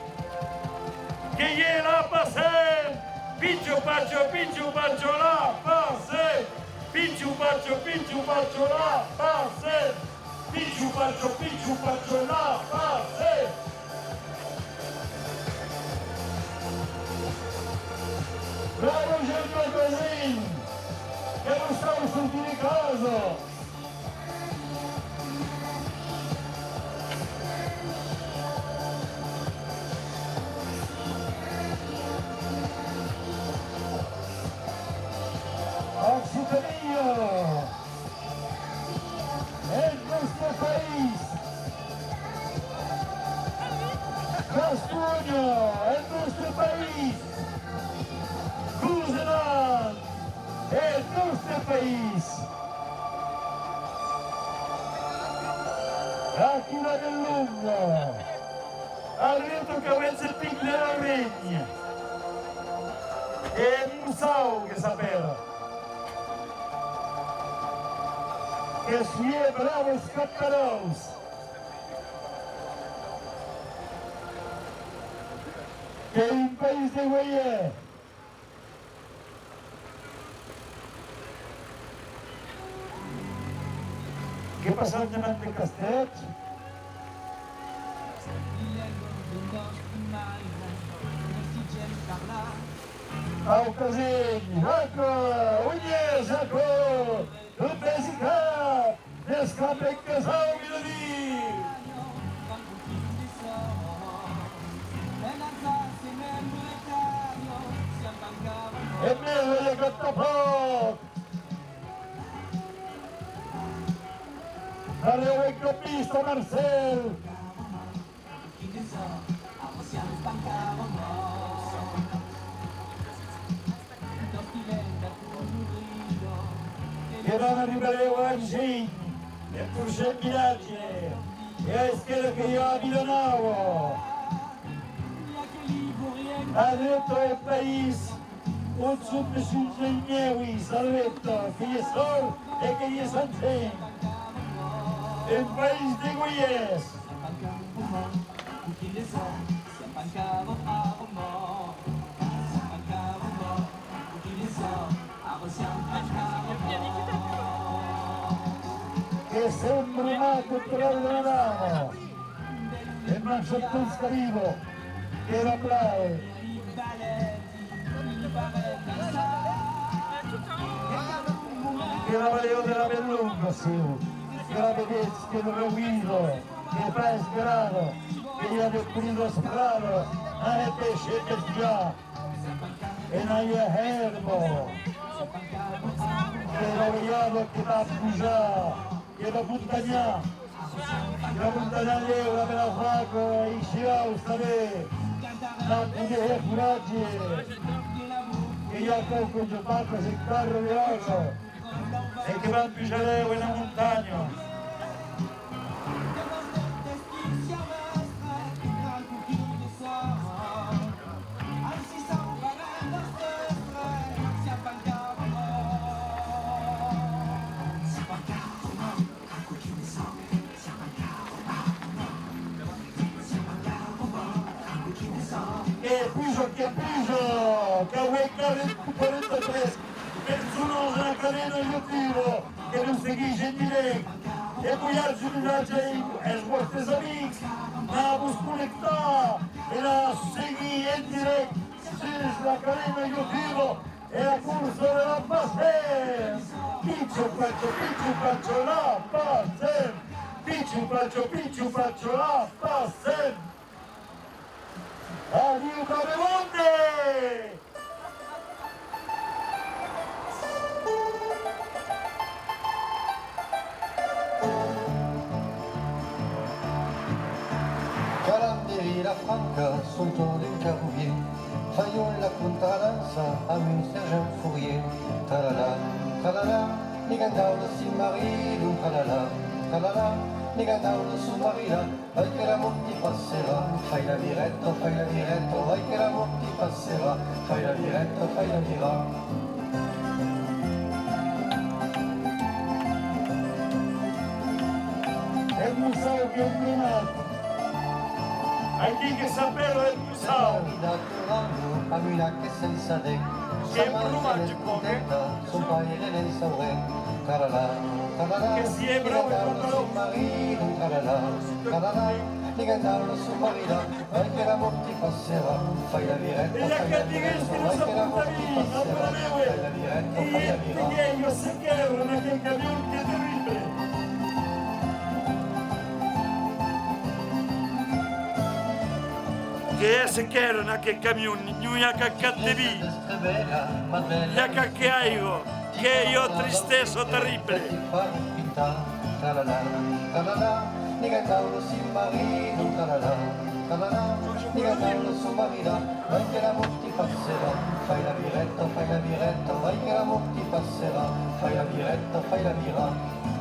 que é lá para sempre, pincho bacio lá para sempre, pincho bacio lá para sempre. Pincho bacio lá, passe! Bravo gente ao casino, que não estamos sentindo em casa. Occitania! É nosso país! Castunha é nosso país! Cruzeiral é nosso país! Aqui na Belunga, arrivo que avesse il pic della regna! E Musau che sapeva! Que si é bravos captarãos. Que é um país de Goiás. Que passava de Mante Castret. Ao casinho, Jaco, Unhas, Jaco, do Pesicar, descabe casal Milani. E mesmo ele canta pouco. Valeu o encopista Marcel. Che vanno a rimanere oggi e forse il viaggio e a scheda che io abitavo ha detto il paese un subsistente salvetto che è sol e che è sanzè il paese di Goiás mo, utilizzo, si appancavo a mo, si appancavo mo, utilizzo, ako si appancavo Che sembra nato tra il Milano e non c'è più scarivo che la brave che la valeo della Bellunga su che la vedessi che lo guido che fai sperare che io avevo pulito sprano non è pesce già e non è herbo che lo vogliamo che va a bugiare che la montagna l'euro per la faco e ci va a stare la pudere curaggi che io accolgo il barco se il carro di oro e che va a pigiare in la montagna che vuoi 43 nessuno della cadena YouTube che non seguisce in direct e poi altri e i vostri amici la muscoletta e la segui in direct sulla cadena YouTube e la corsa della Bassem piccio faccio la Bassem piccio faccio la Bassem Addio Camemonte! Villa Franca, sultan d'un caroubier, faillon la contradanza, amuse Sergent Fourier. Tralala, tralala, Nigandaulo si maridun, tralala, tralala, Nigandaulo su marida, vai che l'amor ti passerà, fai la viretto, vai che l'amor ti passerà, fai la viretto, fai la vira. È il museo che ho ordinato. Hai che saperlo, è il museo. A Mila che senza te, che è contenta, son padre nel saure, carala, carala, che si è bravo su marito, carala, carala, di cantarlo su marito, vai che la morte passerà, fai la viretta, e fai la viretta, vai che la morte passerà, fai la viretta, fai la viretta. E io se quiero, ma che camion che terribile. Che se quiero, ma che camion, non ha caccatte via. Ya que aigo, que io tristesso terribile. Ni cantarlo sin marito, carala, carala, ni cantarlo su marida, vai che la morte passerà, fai la viretta, vai che la morte passerà, fai la viretta, fai la vira.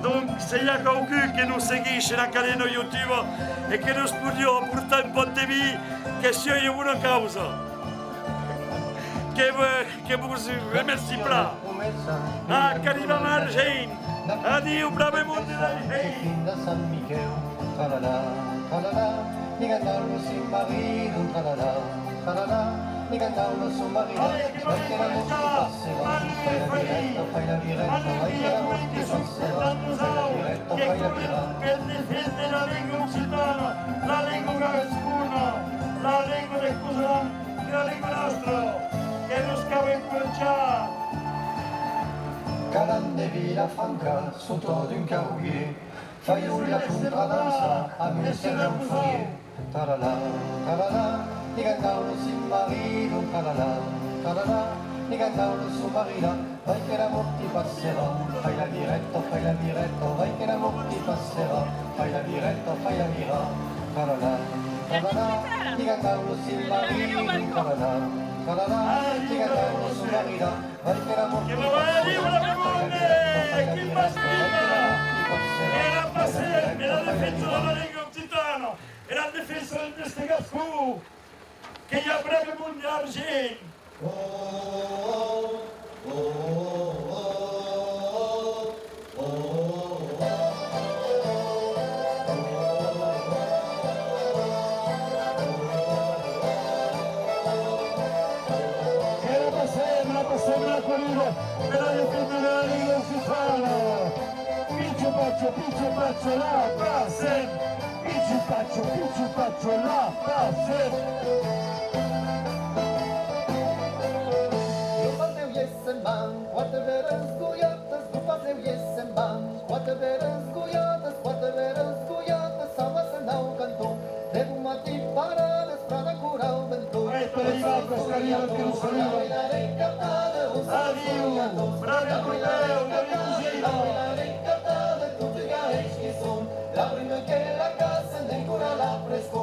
Donc, se il y a quelqu'un qui nous seguit la cadena YouTube e che nous studio portare un po' di vita, che sia io una causa. Che vous remercie pas. Ah, qu'arriva Margine. Addio, brave mondi da Fin da San Michele, tralala, tralala, ni cantarlo sin marito, tralala, tralala, ni cantarlo su marito, vai che la morte passerà, fai la viretta, vai che la morte passerà, fai la viretta, fai la viretta. Per difendere la lingua occitana, la lingua gascuna, la lingua del Cusan, la lingua nostra, che non scava in quercià. Calande Villa Franca, sotto d'un caroubier, faillon la contradanza, amuse Sergent Fourier. Tralala, tralala, ni cantarlo sin marito, tralala, tralala, ni cantarlo su marida, vai che la morte passerà, fai la viretta, vai che la morte passerà, fai la viretta, fai la vira. Tralala, tralala, ni cantarlo sin marito, tralala. Carala, ti cantarlo su marida, vai che la morte Che me vaya a dire la Piemonte! Chi bastina! Era Bassem, era la difesa della lingua occitana, era la difesa del Destegascu, che gli avrebbe mondi argenti. sembra quello per la difesa della Liga Occitana. Piccio faccio la passen. Piccio faccio la passen. Grupateu jesem man, quate veras guiotas, grupateu jesem man, quate veras guiotas, sama se não cantou, devo mati paradas pra dar curar o vento. Ecco arrivato, sta arrivando che non saliva. Adiu, bravi Corteo, bravi Cusino. La prima che la casa nel cura la fresco.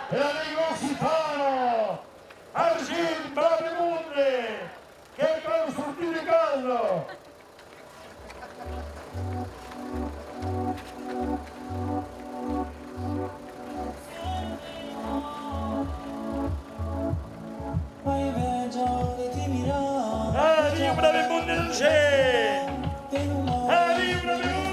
E la Liga Occitana, Argin, bravi Munde, che con sortire di caldo. Adiu, bravi Munde, non c'è. Adiu, bravi Munde.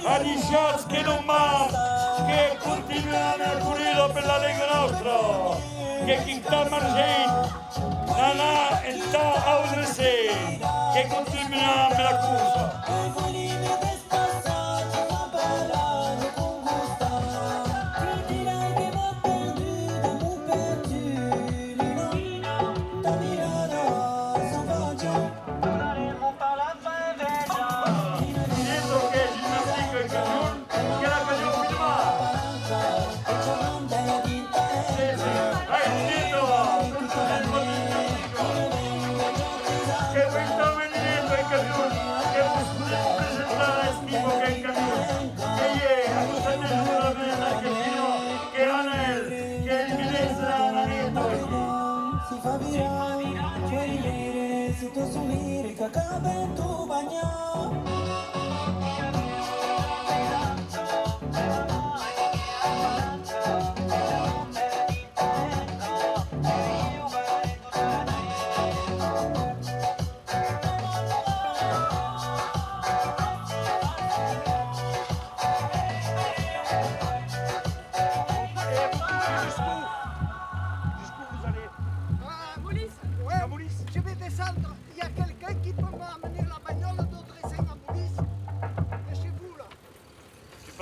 Agli shots che non manca, che continuano a curire per la Lega nostra, che chi sta margendo, non ha e sta a udrese, che continuano la cursa. Che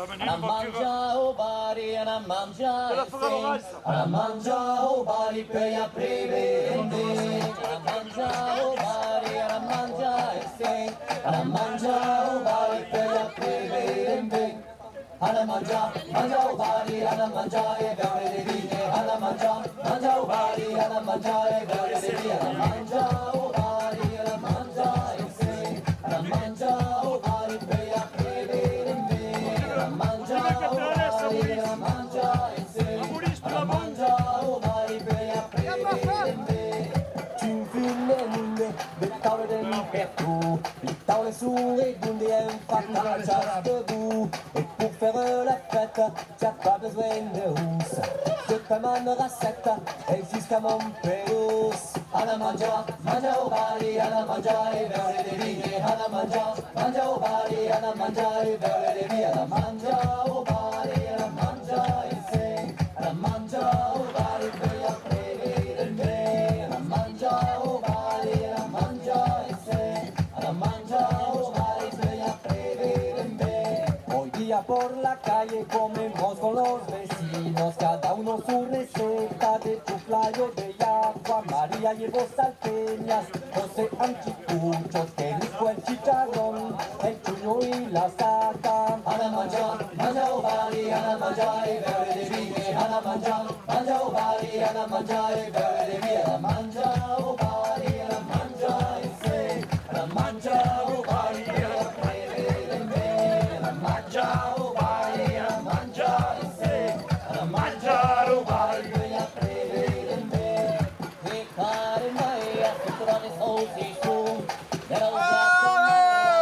amener Alla une voiture. mangia o bari, alla mangia Te la e farà l'oral, se. ça. Alla mangia o bari per a prevede. Alla mangia o bari, alla mangia e se. Alla mangia o bari per a prevede. Alla mangia, mangia o bari, alla mangia e beure le vine. Alla mangia, mangia o bari, alla mangia e beure le vine. Alla mangia o bari, alla mangia e se. Alla mangia o bari per a prevede. Alla mangia o bari, alla mangia e se. Alla mangia o bari per a prevede. Tu fyller munde, betalar den perto. Les tavles souris, Gundy aime pas ta chasse debout. Et pour faire la fête, t'as pas besoin de housse. Je t'amènerai cette, et jusqu'à Montpellier. Alla mangia, mangia o bari, alla mangia e beure le vine. Alla mangia, mangia o bari, alla mangia e beure le vine. Alla mangia o bari, alla mangia e se. Alla mangia o bari per a prevede me. Alla mangia o bari, alla mangia e se. Alla mangia o bari per a prevede me. Hoy día por la calle comemos con los vecinos, cada uno su receta de chuflayo de agua. María llevó salteñas, José anticuchos, que rico el chicharrón, el chuño y la saca. Alla mangia, mangia o bari, alla mangia e beure le vine. Alla mangia, mangia o bari, alla mangia e beure le vine. Alla mangia o bari, alla mangia e se. Alla mangia o bari, alla prevede me. Alla mangia o bari, alla mangia e se. Alla mangia o bari, alla prevede me. E care mai a tutto le soldi su.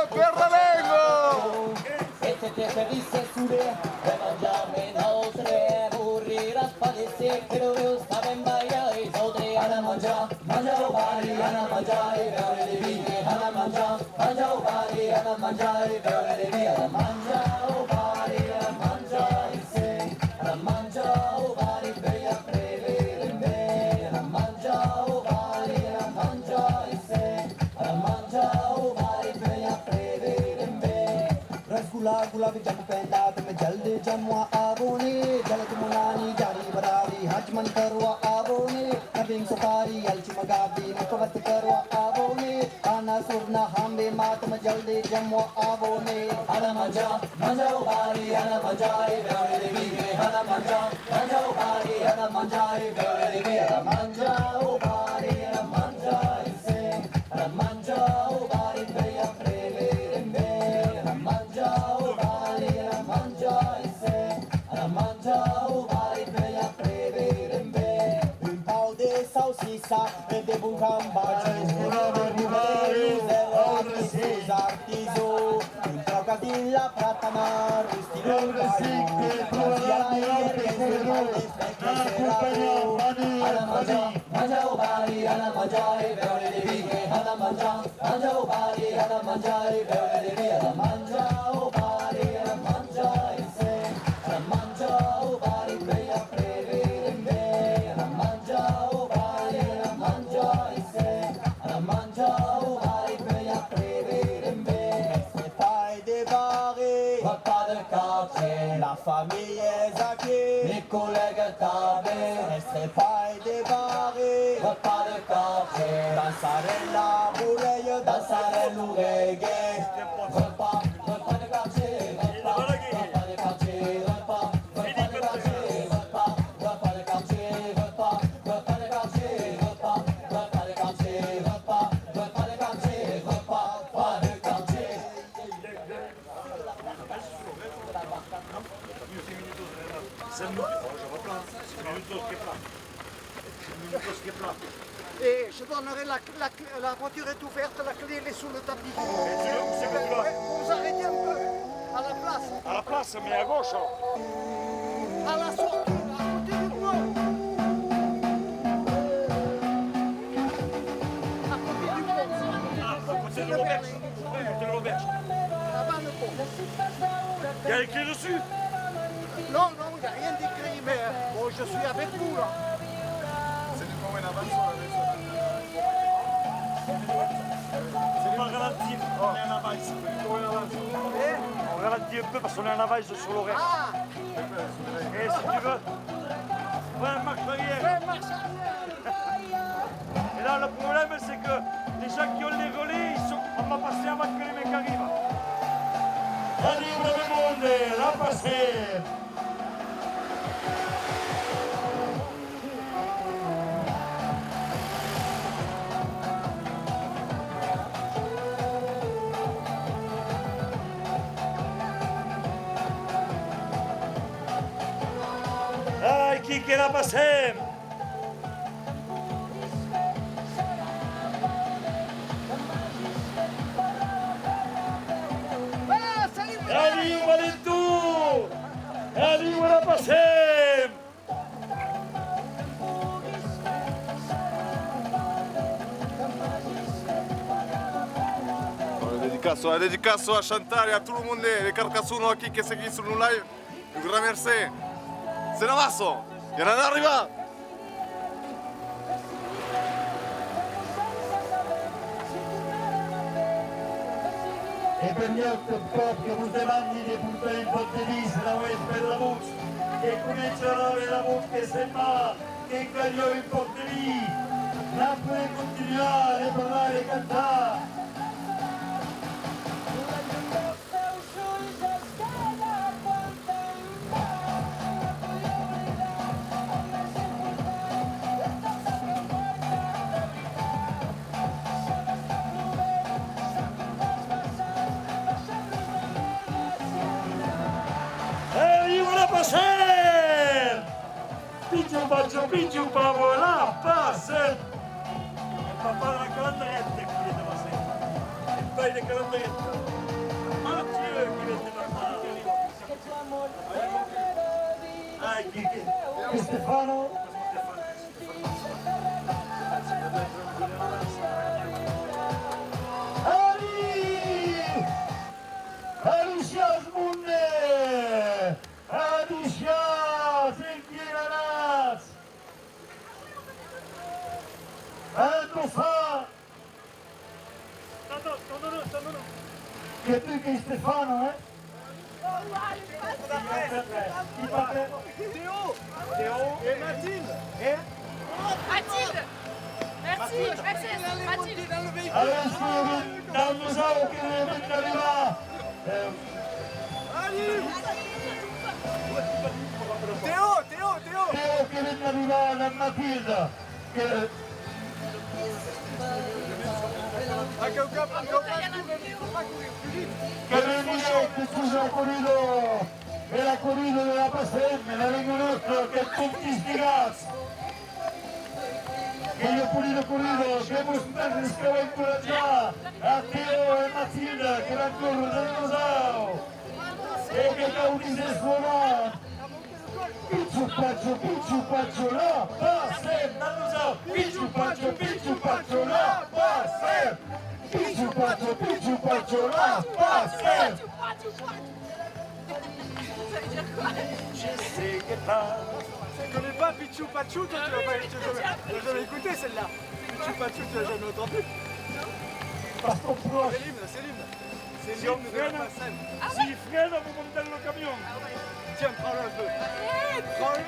Perralengo! E se te ferisse sulle, per mangiarne nostre, aburrirás padece, che dove saben bailar e sodre. Alla mangia, mangia o bari, alla mangia e beure le vine. Alla mangia, mangia o bari, alla mangia e beure le vine. Alla mangia o bari, alla mangia e se. Alla mangia o bari per a prevede me. Alla mangia o bari, alla mangia e se. Alla mangia o bari per a prevede me. Rasgulla गुलाबी जामुन पैदा तुम्हें जल्दी जमुआ आबोने जल्द मुलानी जारी बरारी हजमन करवा आबोने नबिंग सुपारी अलची मगाबी नकवत करवा आबोने आना सुरना हमबे मातम जल्दी जमुआ आबोने Alla mangia, mangia o bari, alla mangia e beure le vine. Alla mangia, mangia o bari, alla mangia e beure le vine. Alla mangia o bari, alla mangia e se. Alla mangia o bari per a prevede me. Alla mangia o bari, alla mangia e se. Alla mangia o bari per a prevede me. un pau de salsicha e de bun cambaggio artiso un trocadilla pratana ristino Alla mangia, mangia o bari, alla mangia e beure le vine. Alla mangia, mangia o bari, alla mangia e beure le vine. Alla mangia o bari, alla mangia e se. Alla mangia o bari per a prevede me. Alla mangia o bari, alla mangia e se. Alla mangia o bari per a prevede me. c'est pas des barrés Repas de quartier, la famille est zaquée les collègues tablés. c'est pas des barrés Repas de quartier, danzarella bureille danzare l'oreghe. Repas de quartier, repas de quartier, repas de quartier, repas de quartier, repas de quartier, repas de quartier, repas de quartier, repas de quartier. Et je donnerai la voiture est ouverte, la clé elle est sous le tapis. Ouais, vous arrêtez un peu à la place, À la place, mais à gauche. à la sortie, à côté du pont. À côté du pont. C'est de l'auberge. C'est de l'auberge. Là-bas le pont. Il y a écrit dessus. Non, non, il n'y a rien d'écrit, mais bon, je suis avec vous là. C'est pas ralenti. On est en avance. On ralentit. ralentis un peu parce qu'on est en avance sur l'horaire. Ah, Et si tu veux, prends une marche arrière. ouais, marche arrière. Et là, le problème, c'est que les gens qui ont les relais, on va passer avant que les mecs arrivent. La Libre del Monde, la passée. Ai, chi che la passem? Ah, salut, Allez, Valentou! Allez, la passem! La dédicace à Chantal et à tout le monde, les Carcassonnes qui seguissent sur nos live. Un grand merci. C'est Navasso. Il y en a arriva. E per gli altri un po' che vi demandi di puntare in portellisa la web per la voce, che comincia a avere la voce che sembra che incagliò in portellì, la puoi continuare a parlare e cantare. Passer! Picciu pavo la passer! Il papà della calandretta qui deve passare. Il pai della calandretta. Ah, Dio, qui deve passare. Ah, chi Stefano? Ali! Alicia Smunne! Alicia! Sentiera Naz! Anno fa! Che tu che Stefano, eh? Chi parle? Théo et Mathilde. Et Mathilde! Merci, Mathilde! Adesso dal museo che deve arrivare! Théo Teo che deve arrivare da Matilda! Che venite scusa corrido! Era corrido della Pasemme, la riconosco che tutti sti cazzi! Che io corrido, che hemos stata incoraggiare a Teo e Matilda che raccorrono dal museo! E che cauti si suonano! Picciu paccio, la Pasemme dal museo! Picciu paccio, la Pasemme! Picciu paccio, la Pasemme! Je sais que pas. Tu connais pas Pichou Pachou, toi tu l'as jamais écouté celle-là. Pichou Pachou, tu l'as jamais entendu. Parce qu'on pourra. C'est l'hymne, c'est l'hymne. C'est Si on l'hymne de la freine, Passemme. s'il freine, vous montez dans le camion. Tiens, prends-le un peu. Prends-le.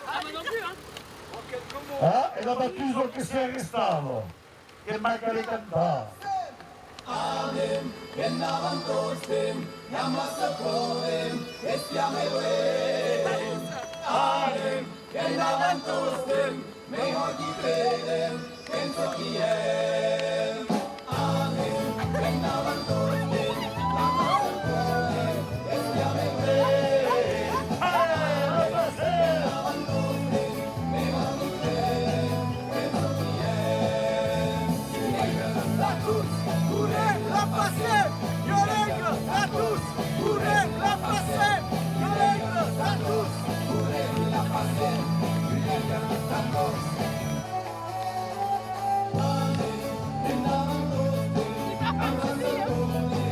Ah, moi non plus, hein! Ah, e la battuta che si è arrestato. Che manca di cantare. La Passemme, Yolengle, à tous. Bourré, la Passemme, Yolengle, à tous. C'est pas parti, hein!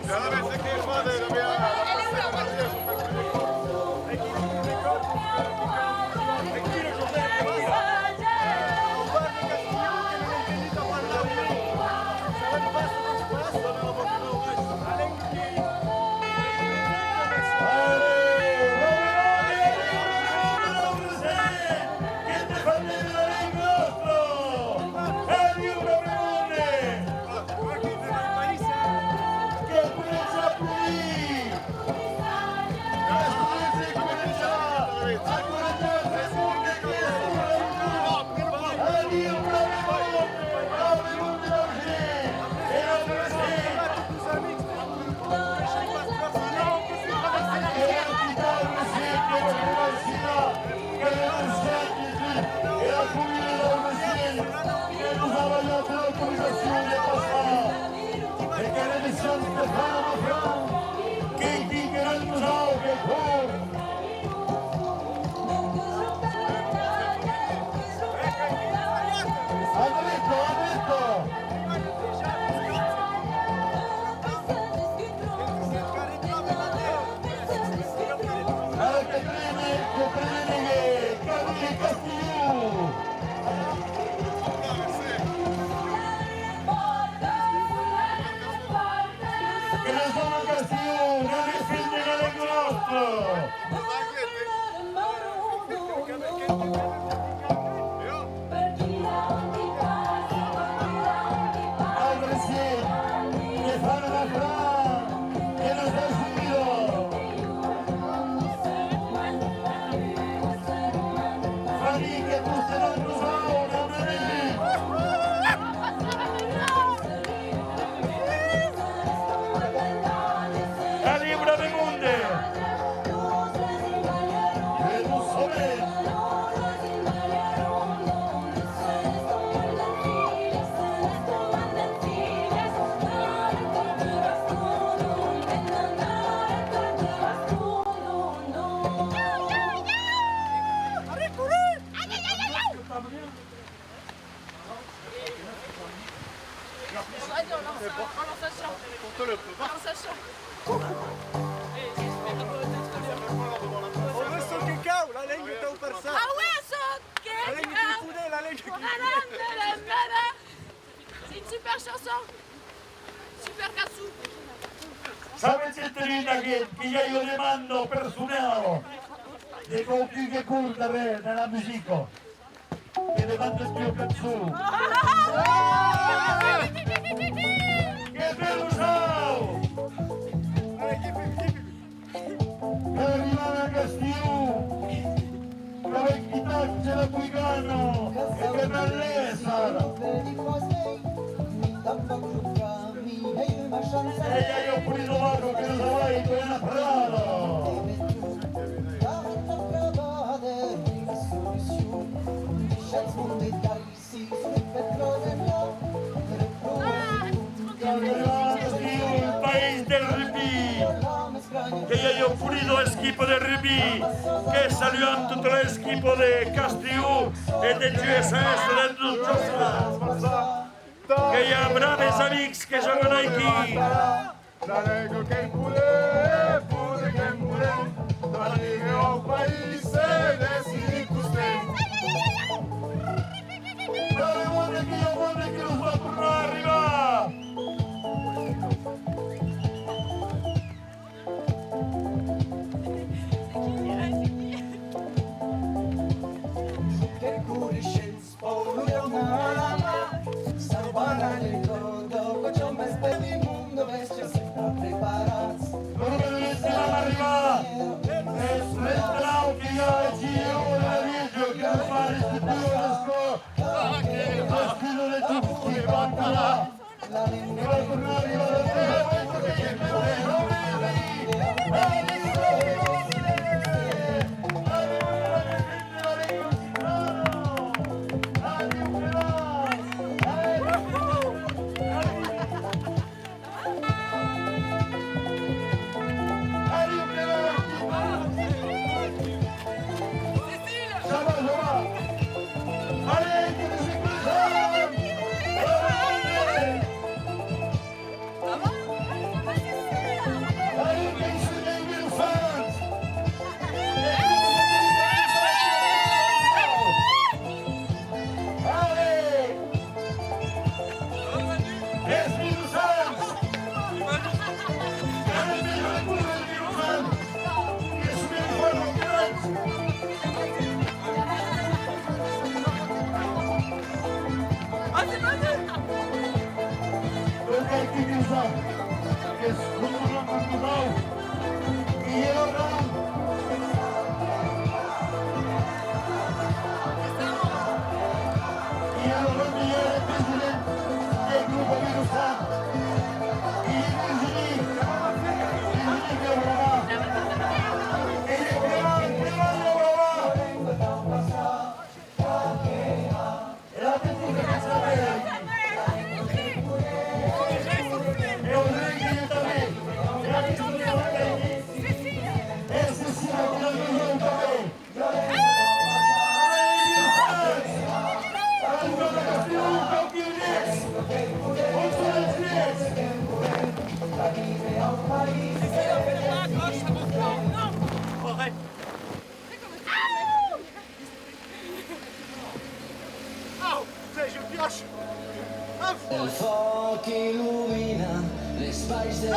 Cada vez que fate dobbiamo C'est une super chanson. Super cassou. Sapete che io demando personale di qualche curta nella musica che demando più cazzù. Che bello ciao! Per arrivare a Castillo, la vecchità ce la puigano e che bellezza! E io ho pulito vago che non sai come una prada! Il paese del rugby, che io ho pulito l'equipo del rugby, che saluiamo tutte le equipo di Castillo e del GSS del Giusto. Que y a braves amics que juguen aquí. La nego che il poulet, poulet che il poulet, arrive au pays et décide pousser. Dove vuole che lo fa tornare arriva. Che curiscens, paura dopo c'è un bel spazio di mondo, vestia sempre preparati. Quello che dovessimo arrivare è smetterò che io e Gio la video che non fare studio la scuola. Lo scudo del tuo che porta là. Che va a tornare a arrivare a te, questo che gli è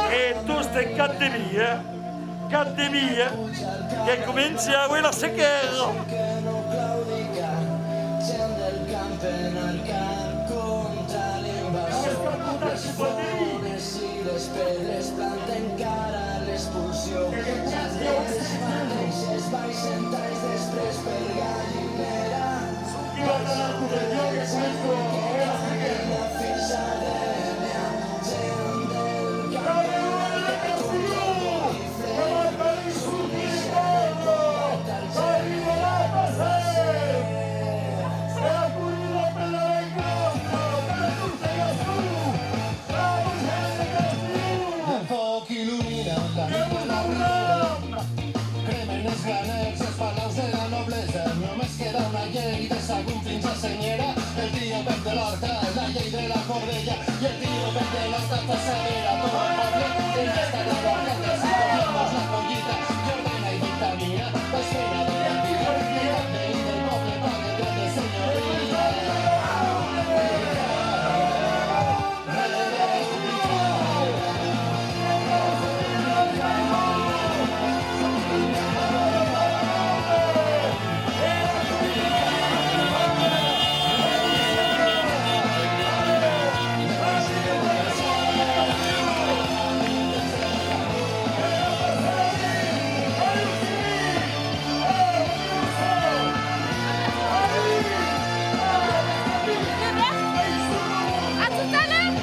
E tu stai cattivi, Candemia, che comincia a quella sequera. Les pedres planten cara a l'expulsió. Es baixentais després per gallinera. La fitxa de l'Enya, gent del El foc il·lumina la nit de la riera. Cremen els graners, els palaus de la noblesa. Només queda una llei de Sagunt fins a Senyera. El tio Pep de l'Horta, la llei de la Cordella. I el tio Pep de l'Horta fa saber a tot el poble que ja està de guarda, si toquemos la collita, i ordena i dictamina. Pues feina de la vida, i el veí del poble paga dret de senyoria. À tout à l'heure.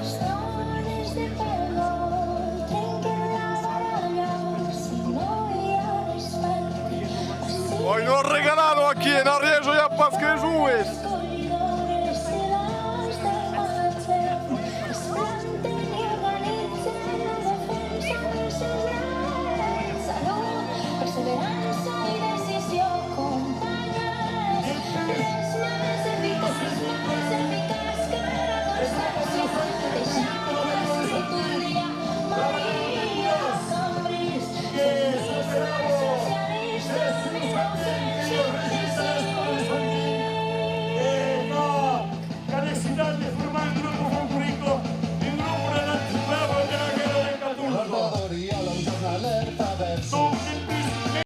Stones de pelo trenquen la baralla, si no hi ha respecte. Hoy nos regalado aquí en Ariejo y a Pasque Joues.